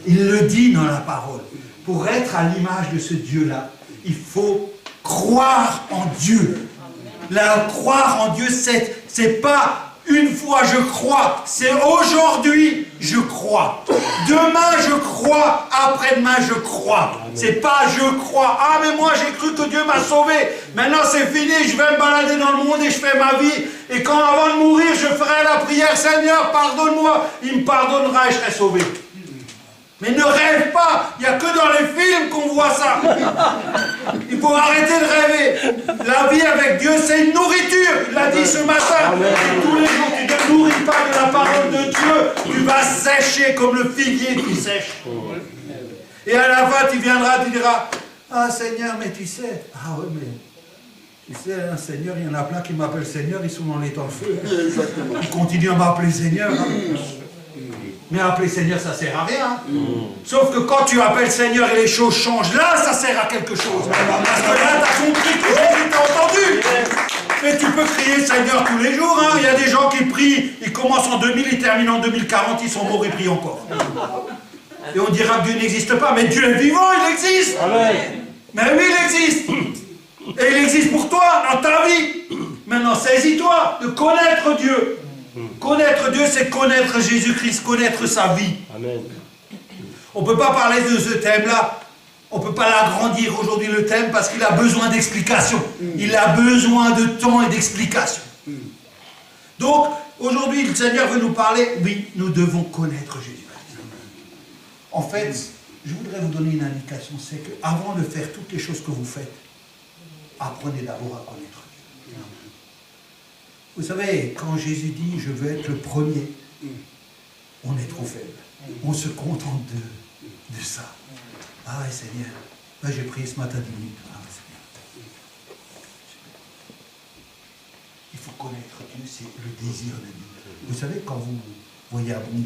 A: Il le dit dans la parole. Pour être à l'image de ce Dieu-là, il faut croire en Dieu. Croire en Dieu, c'est pas une fois je crois, c'est aujourd'hui je crois. Demain je crois, après-demain je crois. C'est pas je crois. Ah mais moi j'ai cru que Dieu m'a sauvé. Maintenant c'est fini, je vais me balader dans le monde et je fais ma vie. Et quand avant de mourir je ferai la prière, Seigneur pardonne-moi. Il me pardonnera et je serai sauvé. Mais ne rêve pas, il n'y a que dans les films qu'on voit ça. Il faut arrêter de rêver. La vie avec Dieu, c'est une nourriture. Il l'a dit ce matin. Et tous les jours, tu ne te nourris pas de la parole de Dieu. Tu vas sécher comme le figuier qui sèche. Et à la fin, tu viendras, tu diras, ah Seigneur, mais tu sais. Ah ouais, mais tu sais, un Seigneur, il y en a plein qui m'appellent Seigneur, ils sont dans l'étang de feu. Ils continuent à m'appeler Seigneur. Mais appeler Seigneur, ça ne sert à rien. Sauf que quand tu appelles Seigneur et les choses changent, là, ça sert à quelque chose. Parce que là, tu as compris que Jésus t'a entendu. Mais tu peux crier Seigneur tous les jours. Hein. Il y a des gens qui prient, ils commencent en 2000, ils terminent en 2040, ils sont morts et prient encore. Et on dira que Dieu n'existe pas. Mais Dieu est vivant, il existe. Amen. Mais oui, il existe. Et il existe pour toi, dans ta vie. Maintenant, saisis-toi de connaître Dieu. Connaître Dieu, c'est connaître Jésus-Christ, connaître sa vie. Amen. On ne peut pas parler de ce thème-là. On ne peut pas l'agrandir aujourd'hui, le thème, parce qu'il a besoin d'explication. Il a besoin de temps et d'explication. Donc, aujourd'hui, le Seigneur veut nous parler. Oui, nous devons connaître Jésus-Christ. En fait, je voudrais vous donner une indication, c'est qu'avant de faire toutes les choses que vous faites, apprenez d'abord à connaître Dieu. Vous savez, quand Jésus dit « je veux être le premier », on est trop faible. On se contente de ça. Ah Seigneur, là j'ai prié ce matin 10 minutes. Ah Seigneur. Il faut connaître Dieu, c'est le désir de Dieu. Vous savez, quand vous voyez un bon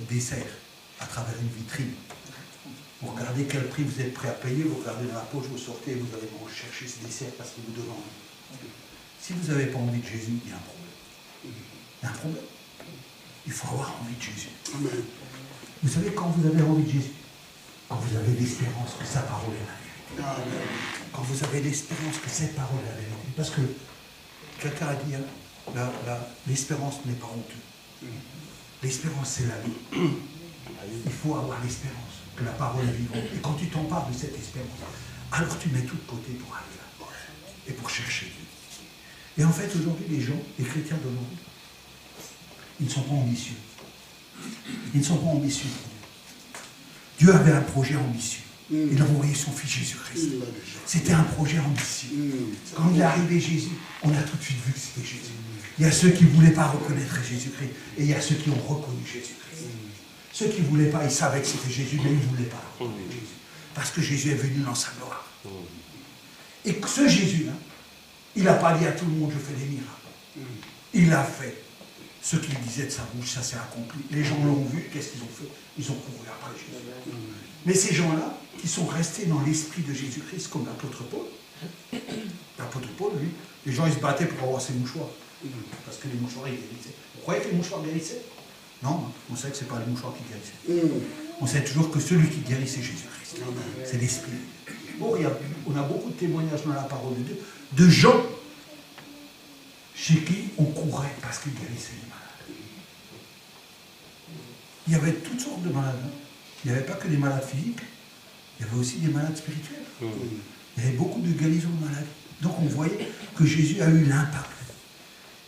A: dessert à travers une vitrine, vous regardez quel prix vous êtes prêt à payer, vous regardez dans la poche, vous sortez, vous allez chercher ce dessert parce qu'il vous donne envie. Si vous n'avez pas envie de Jésus, il y a un problème. Il y a un problème. Il faut avoir envie de Jésus. Amen. Vous savez, quand vous avez envie de Jésus, quand vous avez l'espérance que sa parole est la vérité. Amen. Quand vous avez l'espérance que cette parole est la vérité. Parce que quelqu'un a dit, hein, l'espérance n'est pas honteux. L'espérance, c'est la vie. Il faut avoir l'espérance que la parole est vivante. Et quand tu t'empares de cette espérance, alors tu mets tout de côté pour aller là et pour chercher Dieu. Et en fait, aujourd'hui, les gens, les chrétiens d'aujourd'hui, ils ne sont pas ambitieux. Ils ne sont pas ambitieux. Dieu avait un projet ambitieux. Il a envoyé son fils Jésus-Christ. C'était un projet ambitieux. Quand il est arrivé Jésus, on a tout de suite vu que c'était Jésus. Il y a ceux qui ne voulaient pas reconnaître Jésus-Christ. Et il y a ceux qui ont reconnu Jésus-Christ. Ceux qui ne voulaient pas, ils savaient que c'était Jésus, mais ils ne voulaient pas reconnaître Jésus. Parce que Jésus est venu dans sa gloire. Et ce Jésus-là, il n'a pas dit à tout le monde, je fais des miracles. Il a fait ce qu'il disait de sa bouche, ça s'est accompli. Les gens l'ont vu, qu'est-ce qu'ils ont fait? Ils ont couru après Jésus. Mais ces gens-là, qui sont restés dans l'esprit de Jésus-Christ, comme l'apôtre Paul, lui, les gens ils se battaient pour avoir ses mouchoirs. Parce que les mouchoirs, ils guérissaient. Vous croyez que les mouchoirs guérissaient? Non, on sait que ce n'est pas les mouchoirs qui guérissaient. On sait toujours que celui qui guérit, c'est Jésus-Christ. C'est l'esprit. Bon, on a beaucoup de témoignages dans la parole de Dieu, de gens chez qui on courait parce qu'ils guérissaient les malades. Il y avait toutes sortes de malades. Il n'y avait pas que des malades physiques, il y avait aussi des malades spirituels. Il y avait beaucoup de guérisons de maladies. Donc on voyait que Jésus a eu l'impact.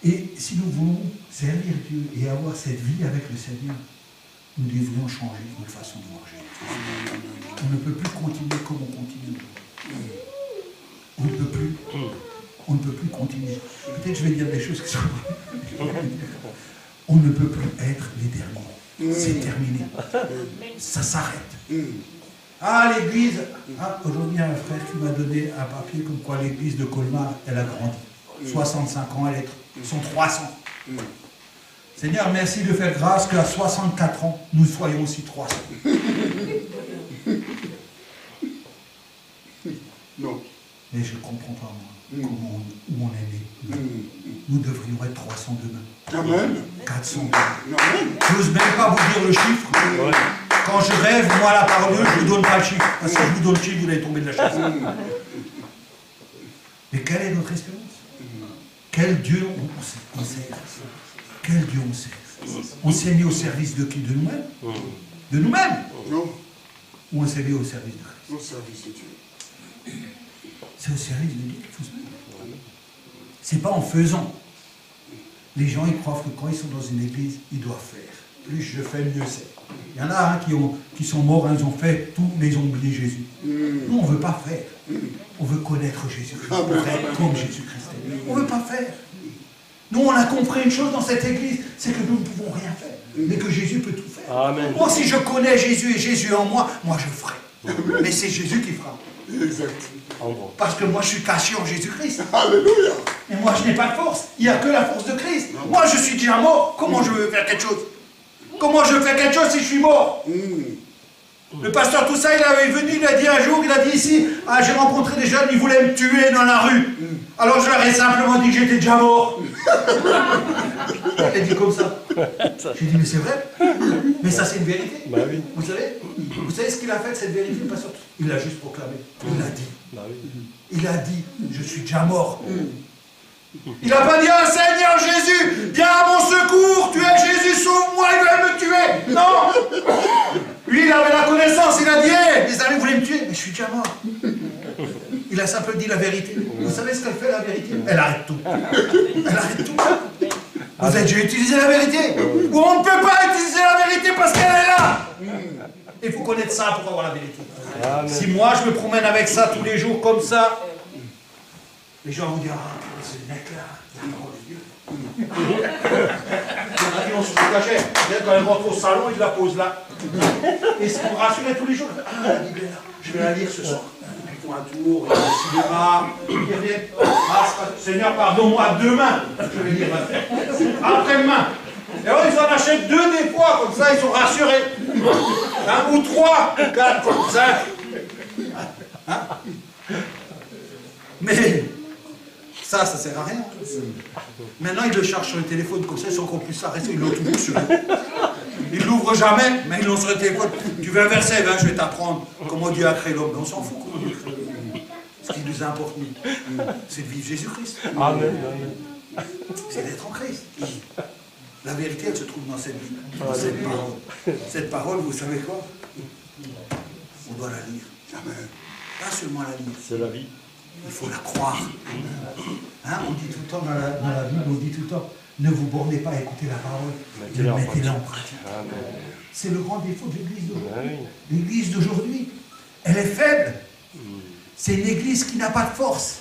A: Et si nous voulons servir Dieu et avoir cette vie avec le Seigneur, nous devrions changer notre façon de voir Jésus. On ne peut plus continuer comme on continue. On ne peut plus continuer. Peut-être je vais dire des choses qui sont... On ne peut plus être les derniers. C'est terminé. Ça s'arrête. Ah, l'église. Ah, aujourd'hui, il y a un frère qui m'a donné un papier comme quoi l'église de Colmar, elle a grandi. 65 ans, ils sont 300. Seigneur, merci de faire grâce qu'à 64 ans, nous soyons aussi 300.
C: Non.
A: Mais je ne comprends pas, moi, où on est né. Nous devrions être 300 demain.
C: Amen.
A: 400 demain. Je n'ose même pas vous dire le chiffre. Quand je rêve, moi, la parole, je ne vous donne pas le chiffre. Parce que si je vous donne le chiffre, vous allez tomber de la chaise. Mais quelle est notre espérance? Quel Dieu on sert? Quel Dieu on sert? On s'est mis au service de qui? De nous-mêmes? De nous-mêmes?
C: Non.
A: Ou on s'est mis au service de Christ?
C: Au service de Dieu.
A: C'est au service de Dieu qu'il faut se mettre. C'est pas en faisant. Les gens, ils croient que quand ils sont dans une église, ils doivent faire. Plus je fais, mieux c'est. Il y en a qui sont morts, ils ont fait tout, mais ils ont oublié Jésus. Nous, on ne veut pas faire. On veut connaître Jésus-Christ, pour être comme Jésus-Christ. On ne veut pas faire. Nous, on a compris une chose dans cette église, c'est que nous ne pouvons rien faire, mais que Jésus peut tout faire.
B: Amen.
A: Moi, si je connais Jésus et Jésus en moi, moi je ferai. Mais c'est Jésus qui fera.
C: Exact.
A: Parce que moi, je suis caché en Jésus-Christ.
C: Alléluia.
A: Et moi, je n'ai pas de force. Il n'y a que la force de Christ. Moi, je suis déjà mort. Comment je veux faire quelque chose? Comment je fais quelque chose si je suis mort? Le pasteur Toussaint, il avait venu, il a dit un jour, il a dit ici, ah, j'ai rencontré des jeunes, ils voulaient me tuer dans la rue. Alors je leur ai simplement dit que j'étais déjà mort. Il a dit comme ça. J'ai dit, mais c'est vrai. Mais ça, c'est une vérité.
B: Bah oui.
A: Vous savez ce qu'il a fait de cette vérité, le pasteur? Il l'a juste proclamé. Il l'a dit.
B: Bah oui.
A: Il a dit, je suis déjà mort. Il n'a pas dit, ah Seigneur Jésus, viens à mon secours, tu es Jésus, sauve-moi, il va me tuer. Non. Lui, il avait la connaissance, il a dit, hé, mes amis voulaient me tuer, mais je suis déjà mort. Il a simplement dit la vérité. Vous savez ce qu'elle fait, la vérité? Elle arrête tout. Elle arrête tout. Vous avez déjà utilisé la vérité? Ou on ne peut pas utiliser la vérité parce qu'elle est là. Il faut connaître ça pour avoir la vérité.
B: Amen.
A: Si moi je me promène avec ça tous les jours comme ça, les gens vont dire, ah, c'est le mec là, la parole de Dieu. Il y en a qui l'ont sur le cachet. Quand elle rentre au salon, il la pose là. Et c'est pour rassurer tous les jours. Ah, la Bible est là, je vais la lire ce soir. Ils font un tour, ils vont au cinéma, ils reviennent. Ah, Seigneur, pardonne-moi, demain. Je vais lire après-demain. Et alors ils en achètent 2 des fois, comme ça ils sont rassurés. 1 ou 3, 4, 5. Hein? Mais ça sert à rien. Maintenant ils le chargent sur le téléphone, comme ça ils sont encore plus arrêtés, ils l'ont toujours sur eux. Ils ne l'ouvrent jamais, mais ils l'ont sur le téléphone. Tu veux un verset, ben, je vais t'apprendre comment Dieu a créé l'homme. On s'en fout comment Dieu a créé l'homme. Ce qui nous importe, c'est de vivre Jésus-Christ.
B: Amen.
A: C'est d'être en Christ. La vérité, elle se trouve dans cette Bible, dans cette parole. Cette parole, vous savez quoi? On doit la lire. Pas seulement la lire.
B: C'est la vie.
A: Il faut la croire. Hein, on dit tout le temps dans la Bible, on dit tout le temps, ne vous bornez pas à écouter la parole, mettez-la en pratique. C'est le grand défaut de l'Église d'aujourd'hui. L'Église d'aujourd'hui, elle est faible. C'est une Église qui n'a pas de force.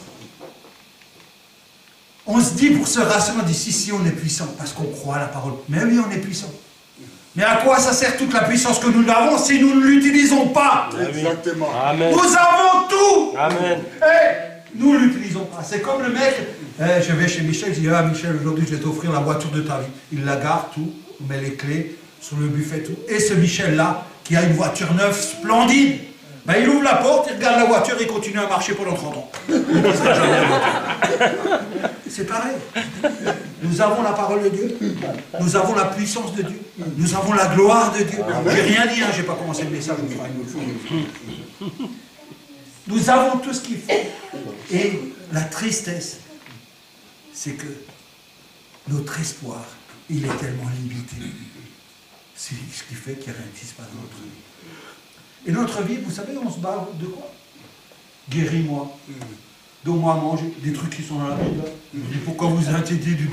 A: On se dit pour se rassurer, on dit si on est puissant, parce qu'on croit à la parole. Mais oui, on est puissant. Mais à quoi ça sert toute la puissance que nous avons si nous ne l'utilisons pas?
C: Exactement.
B: Amen.
A: Nous avons tout.
B: Amen.
A: Nous ne l'utilisons pas. C'est comme le mec, je vais chez Michel, je dis, ah Michel, aujourd'hui je vais t'offrir la voiture de ta vie. Il la garde, tout, il met les clés sur le buffet, tout. Et ce Michel-là, qui a une voiture neuve, splendide, ben, il ouvre la porte, il regarde la voiture et continue à marcher pendant 30 ans. C'est pareil. Nous avons la parole de Dieu, nous avons la puissance de Dieu, nous avons la gloire de Dieu. J'ai rien dit, hein, je n'ai pas commencé le message, je ferai une autre fois. Nous avons tout ce qu'il faut. Et la tristesse, c'est que notre espoir, il est tellement limité. C'est ce qui fait qu'il n'y a rien qui se passe dans notre vie. Et notre vie, vous savez, on se bat de quoi? Guéris-moi. Donne-moi à manger. Des trucs qui sont dans la Bible. Et pourquoi vous inquiétez du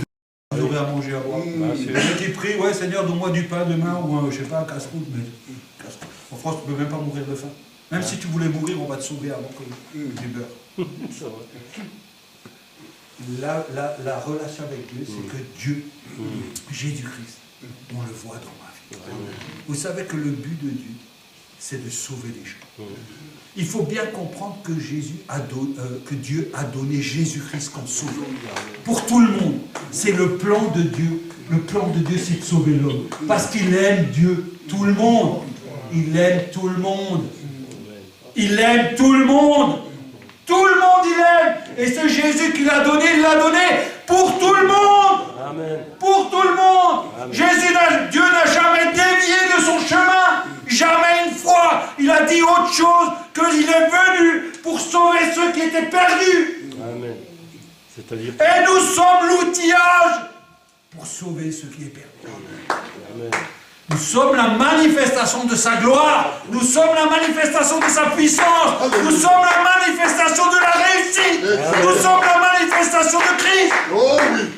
A: vous aurez à manger à boire? Il y en a qui prient, ouais Seigneur, donne-moi du pain demain, ou je sais pas, un casse-croûte. Mais en France, tu ne peux même pas mourir de faim. Même si tu voulais mourir, on va te sauver avant que tu meurs. La relation avec Dieu, c'est que Dieu, Jésus-Christ, on le voit dans ma vie. Vous savez que le but de Dieu, c'est de sauver les gens. Il faut bien comprendre que, que Dieu a donné Jésus-Christ comme sauveur. Pour tout le monde. C'est le plan de Dieu. Le plan de Dieu, c'est de sauver l'homme. Parce qu'il aime Dieu, tout le monde. Il aime tout le monde. Il aime tout le monde. Tout le monde, il aime. Et ce Jésus qu'il a donné, il l'a donné pour tout le monde.
B: Amen.
A: Pour tout le monde.
B: Amen.
A: Dieu n'a jamais dévié de son chemin. Jamais une fois. Il a dit autre chose qu'il est venu pour sauver ceux qui étaient perdus.
B: Amen. C'est-à-dire.
A: Et nous sommes l'outillage pour sauver ceux qui sont perdus.
B: Amen.
A: Nous sommes la manifestation de sa gloire. Nous sommes la manifestation de sa puissance. Nous sommes la manifestation de la réussite. Nous sommes la manifestation de Christ.
C: Oh oui.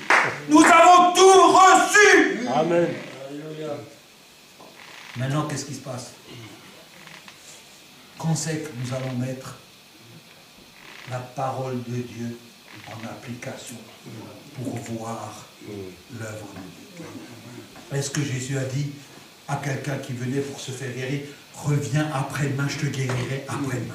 A: Nous avons tout reçu.
B: Amen.
A: Maintenant, qu'est-ce qui se passe? Quand c'est que nous allons mettre la parole de Dieu en application pour voir l'œuvre de Dieu? Est-ce que Jésus a dit à quelqu'un qui venait pour se faire guérir, reviens après-demain, je te guérirai après-demain?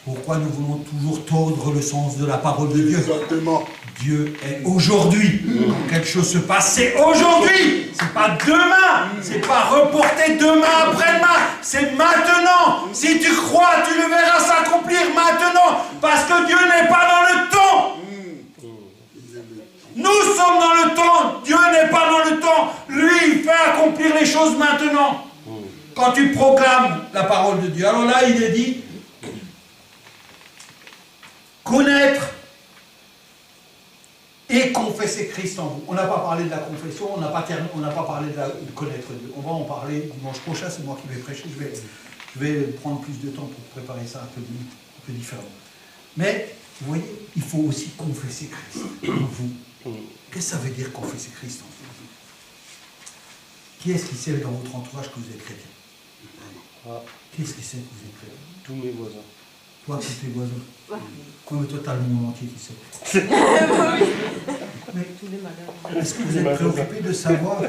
A: Pourquoi nous voulons toujours tordre le sens de la parole de Dieu?
C: Exactement.
A: Dieu est aujourd'hui. Quand quelque chose se passe, c'est aujourd'hui. C'est pas demain. C'est pas reporté demain, après-demain. C'est maintenant. Si tu crois, tu le verras s'accomplir maintenant. Parce que Dieu n'est pas dans le temps. Nous sommes dans le temps. Dieu n'est pas dans le temps. Lui, il fait accomplir les choses maintenant. Quand tu proclames la parole de Dieu. Alors là, il est dit connaître et confesser Christ en vous. On n'a pas parlé de la confession, on n'a pas parlé de connaître Dieu. On va en parler dimanche prochain, c'est moi qui vais prêcher. Je vais prendre plus de temps pour préparer ça un peu différent. Mais, vous voyez, il faut aussi confesser Christ en vous. Qu'est-ce que ça veut dire confesser Christ en vous? Qui est-ce qui sait dans votre entourage que vous êtes chrétien?
B: Ah,
A: Qu'est-ce qui sait que vous êtes chrétien?
B: tous mes voisins.
A: Toi, tous tes voisins. Quoi, mais toi, t'as le monde entier qui sait. Mais est-ce que vous êtes préoccupé de savoir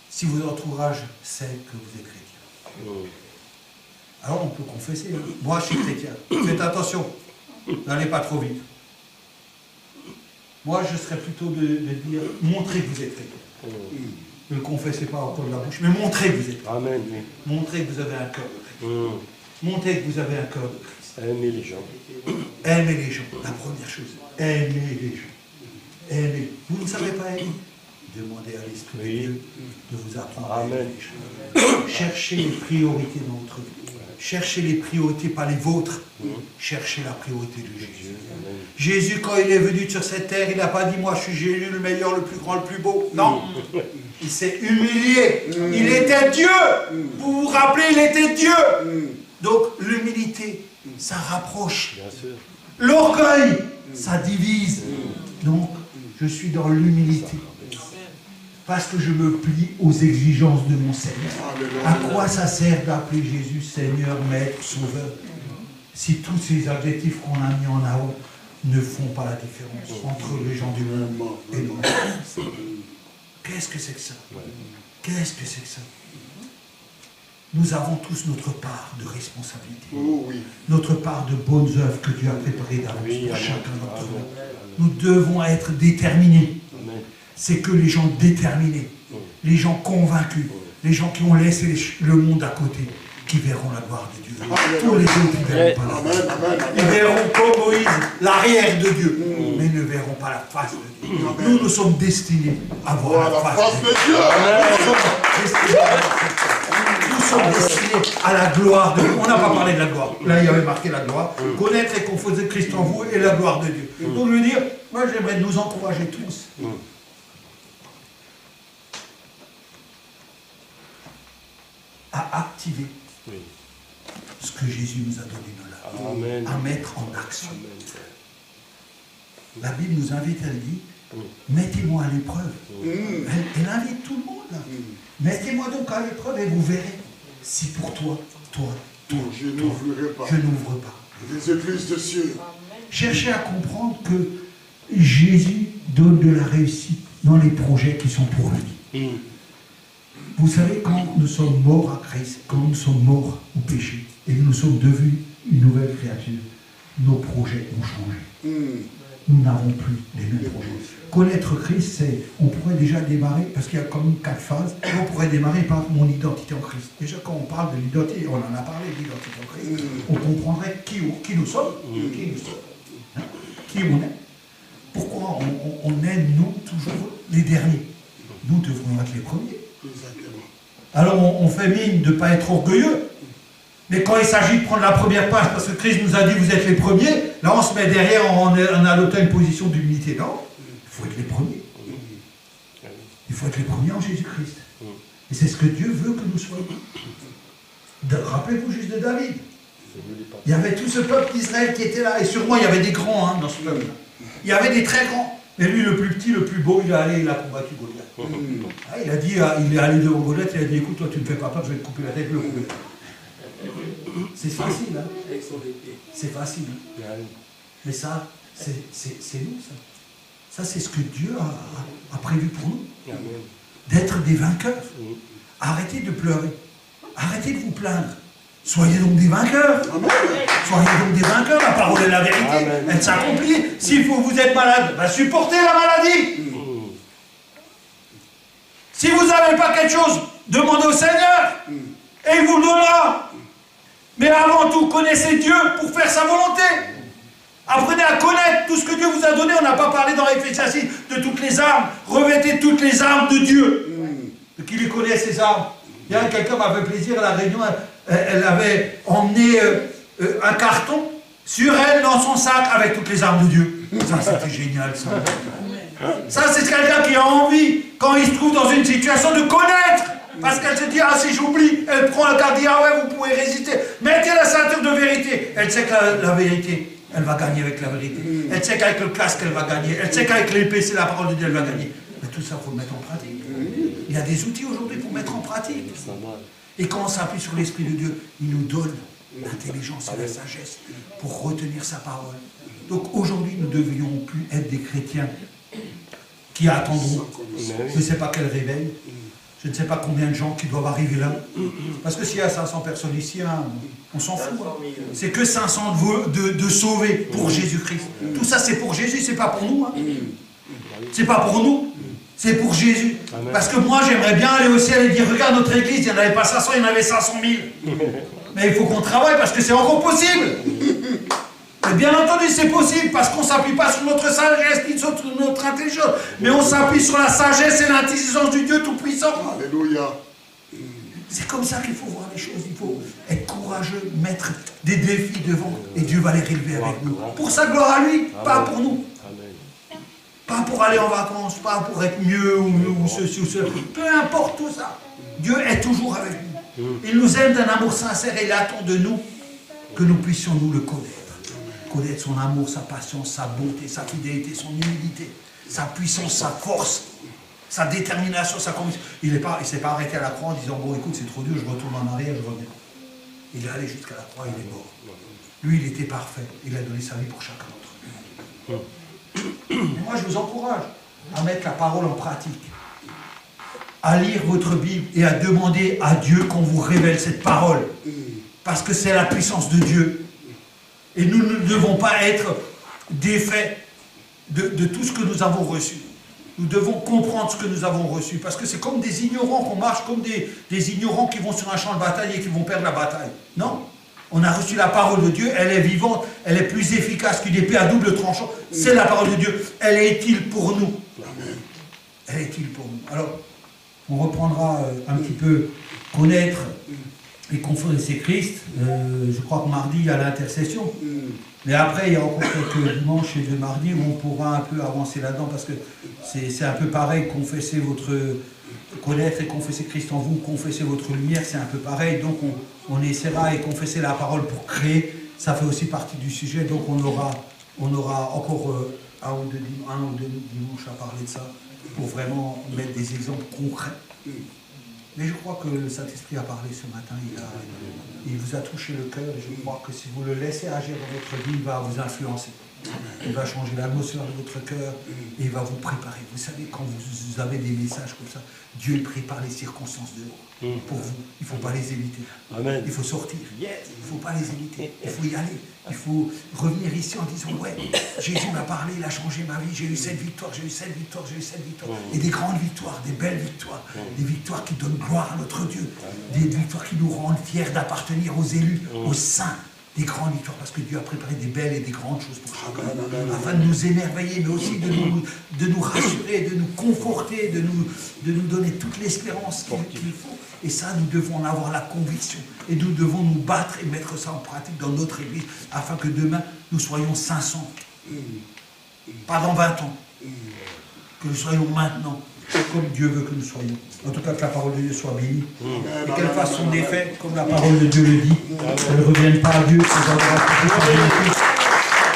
A: si votre entourage sait que vous êtes chrétien? Alors on peut confesser. Hein. Moi, je suis chrétien. Faites attention. N'allez pas trop vite. Moi, je serais plutôt de dire, montrez que vous êtes chrétien. Ne le confessez pas encore de la bouche, mais montrez que vous êtes chrétien.
B: Amen, oui.
A: Montrez que vous avez un cœur de chrétien. Montrez que vous avez un cœur de Christ.
B: Aimer les gens.
A: Aimez les gens. La première chose. Aimez les gens. Aimez. Vous ne savez pas aimer. Demandez à l'Esprit de Dieu de vous apprendre à aimer les gens. Cherchez les priorités dans votre vie. Cherchez les priorités, pas les vôtres. Cherchez la priorité de Jésus. Jésus, quand il est venu sur cette terre, il n'a pas dit, moi je suis Jésus, le meilleur, le plus grand, le plus beau. Non. Il s'est humilié. Il était Dieu. Vous vous rappelez, il était Dieu. Donc l'humilité, ça rapproche.
B: Bien sûr.
A: L'orgueil, ça divise. Donc, je suis dans l'humilité. Parce que je me plie aux exigences de mon Seigneur. À quoi ça sert d'appeler Jésus Seigneur, Maître, Sauveur, si tous ces adjectifs qu'on a mis en avant ne font pas la différence entre les gens du monde et nous? Qu'est-ce que c'est que ça? Qu'est-ce que c'est que ça? Nous avons tous notre part de responsabilité.
C: Oh oui.
A: Notre part de bonnes œuvres que Dieu a préparées d'avance pour chacun d'entre nous. Nous devons être déterminés. C'est que les gens déterminés, les gens convaincus, les gens qui ont laissé le monde à côté, qui verront la gloire de Dieu. Tous les autres, ils ne verront pas la gloire. Ils verront comme Moïse l'arrière de Dieu, mais ils ne verront pas la face de Dieu. Nous sommes destinés à voir la face de Dieu. Nous sommes destinés à la gloire de Dieu. On n'a pas parlé de la gloire. Là, il y avait marqué la gloire. Connaître et confondre Christ en vous et la gloire de Dieu. Donc, je veux dire, moi, j'aimerais nous encourager tous. À activer ce que Jésus nous a donné dans la vie, à mettre en action. La Bible nous invite, elle dit, mettez-moi à l'épreuve. Elle invite tout le monde là. Mettez-moi donc à l'épreuve et vous verrez si pour toi,
C: je n'ouvrirai pas.
A: Je n'ouvre pas.
C: Les églises de cieux.
A: Cherchez à comprendre que Jésus donne de la réussite dans les projets qui sont pour lui. Vous savez, quand nous sommes morts à Christ, quand nous sommes morts au péché, et que nous sommes devenus une nouvelle créature, nos projets ont changé. Nous n'avons plus les mêmes projets. Connaître Christ, c'est, on pourrait déjà démarrer, parce qu'il y a comme 4 phases, on pourrait démarrer par mon identité en Christ. Déjà, quand on parle de l'identité, on en a parlé de l'identité en Christ, on comprendrait qui nous sommes, qui on est. Pourquoi on aime, nous, toujours les derniers. Nous devrons être les premiers. Alors on fait mine de ne pas être orgueilleux, mais quand il s'agit de prendre la première place, parce que Christ nous a dit vous êtes les premiers, là on se met derrière, on adopte une position d'humilité. Non, il faut être les premiers. Il faut être les premiers en Jésus-Christ. Et c'est ce que Dieu veut que nous soyons. Rappelez-vous juste de David. Il y avait tout ce peuple d'Israël qui était là, et sûrement il y avait des grands dans ce peuple. Il y avait des très grands. Mais lui, le plus petit, le plus beau, il a combattu Goliath. Il a dit, il est allé devant Goliath, il a dit, écoute, toi tu ne me fais pas peur, je vais te couper la tête, le couper. C'est facile, hein. C'est facile. Hein. Mais ça, c'est nous, ça. Ça, c'est ce que Dieu a prévu pour nous. D'être des vainqueurs. Arrêtez de pleurer. Arrêtez de vous plaindre. Soyez donc des vainqueurs. Soyez donc des vainqueurs. La parole est la vérité. Elle s'accomplit. S'il faut vous êtes malade, supportez la maladie. Si vous n'avez pas quelque chose, demandez au Seigneur. Et il vous le donnera. Mais avant tout, connaissez Dieu pour faire sa volonté. Apprenez à connaître tout ce que Dieu vous a donné. On n'a pas parlé dans Éphésiens 6 de toutes les armes. Revêtez toutes les armes de Dieu. De qui les connaît ces armes. Il y a quelqu'un m'a fait plaisir à la réunion. Elle avait emmené un carton sur elle dans son sac avec toutes les armes de Dieu. Ça, c'était génial, ça. Ça, c'est quelqu'un qui a envie, quand il se trouve dans une situation, de connaître. Parce qu'elle se dit, ah, si j'oublie, elle prend le carte, dit, ah ouais, vous pouvez résister. Mettez la ceinture de vérité. Elle sait que la vérité, elle va gagner avec la vérité. Elle sait qu'avec le casque, elle va gagner. Elle sait qu'avec l'épée, c'est la parole de Dieu, elle va gagner. Mais tout ça, il faut le mettre en pratique. Il y a des outils aujourd'hui pour pour mettre en pratique.
B: C'est normal.
A: Et quand on s'appuie sur l'Esprit de Dieu, il nous donne l'intelligence et la sagesse pour retenir sa parole. Donc aujourd'hui, nous ne devrions plus être des chrétiens qui attendront. Je ne sais pas quel réveil, je ne sais pas combien de gens qui doivent arriver là. Parce que s'il y a 500 personnes ici, hein, on s'en fout. Hein. C'est que 500 de sauvés pour Jésus-Christ. Tout ça, c'est pour Jésus, c'est pas pour nous. Hein. C'est pas pour nous, c'est pour Jésus. Parce que moi, j'aimerais bien aller au ciel et dire, regarde notre église, il n'y en avait pas 500, il y en avait 500 000. Mais il faut qu'on travaille parce que c'est encore possible. Et bien entendu, c'est possible parce qu'on ne s'appuie pas sur notre sagesse ni sur notre intelligence, mais on s'appuie sur la sagesse et l'intelligence du Dieu Tout-Puissant.
C: Alléluia.
A: C'est comme ça qu'il faut voir les choses. Il faut être courageux, mettre des défis devant et Dieu va les relever avec nous. Pour sa gloire à lui, pas pour nous. Pas pour aller en vacances, pas pour être mieux ou ceci ou cela. Peu importe tout ça. Dieu est toujours avec nous. Il nous aime d'un amour sincère et il attend de nous que nous puissions nous le connaître. Connaître son amour, sa patience, sa bonté, sa fidélité, son humilité, sa puissance, sa force, sa détermination, sa conviction. Il ne s'est pas arrêté à la croix en disant, bon écoute, c'est trop dur, je retourne en arrière, je reviens. Il est allé jusqu'à la croix, il est mort. Lui, il était parfait. Il a donné sa vie pour chacun d'entre nous. Et moi, je vous encourage à mettre la parole en pratique, à lire votre Bible et à demander à Dieu qu'on vous révèle cette parole. Parce que c'est la puissance de Dieu. Et nous ne devons pas être défaits de tout ce que nous avons reçu. Nous devons comprendre ce que nous avons reçu. Parce que c'est comme des ignorants qu'on marche, comme des ignorants qui vont sur un champ de bataille et qui vont perdre la bataille. Non. On a reçu la parole de Dieu, elle est vivante, elle est plus efficace qu'une épée à double tranchant. C'est la parole de Dieu. Elle est utile pour nous. Elle est utile pour nous. Alors, on reprendra un petit peu connaître et confesser Christ. Je crois que mardi, il y a l'intercession. Mais après, il y a encore quelques dimanches et deux mardis où on pourra un peu avancer là-dedans parce que c'est un peu pareil, connaître et confesser Christ en vous, confesser votre lumière, c'est un peu pareil. Donc on essaiera et confesser la parole pour créer, ça fait aussi partie du sujet. Donc on aura encore un ou deux dimanches à parler de ça pour vraiment mettre des exemples concrets. Mais je crois que le Saint-Esprit a parlé ce matin, il vous a touché le cœur et je crois que si vous le laissez agir dans votre vie, il va vous influencer. Il va changer l'atmosphère de votre cœur et il va vous préparer. Vous savez, quand vous avez des messages comme ça, Dieu prépare les circonstances de haut pour vous. Il ne faut pas les éviter.
B: Amen.
A: Il faut sortir. Il ne faut pas les éviter. Il faut y aller. Il faut revenir ici en disant, ouais, Jésus m'a parlé, il a changé ma vie, j'ai eu cette victoire, j'ai eu cette victoire, j'ai eu cette victoire. Et des grandes victoires, des belles victoires, des victoires qui donnent gloire à notre Dieu, des victoires qui nous rendent fiers d'appartenir aux élus, aux saints. Des grandes victoires, parce que Dieu a préparé des belles et des grandes choses pour chacun, afin de nous émerveiller, mais aussi de nous rassurer, de nous conforter, de nous donner toute l'espérance qu'il faut. Et ça, nous devons en avoir la conviction. Et nous devons nous battre et mettre ça en pratique dans notre Église, afin que demain, nous soyons 500. Pas dans 20 ans. Que nous soyons maintenant, comme Dieu veut que nous soyons. En tout cas, que la parole de Dieu soit bénie. Et qu'elle fasse son effet, comme la parole de Dieu le dit. Qu'elle ne revienne pas à Dieu sans avoir apporté sa bénédiction.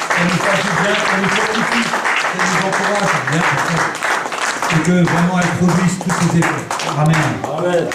A: Qu'elle nous fasse du bien, qu'elle nous fortifie, qu'elle nous encourage bien. Et que vraiment elle produise tous ses effets. Amen.
B: Amen.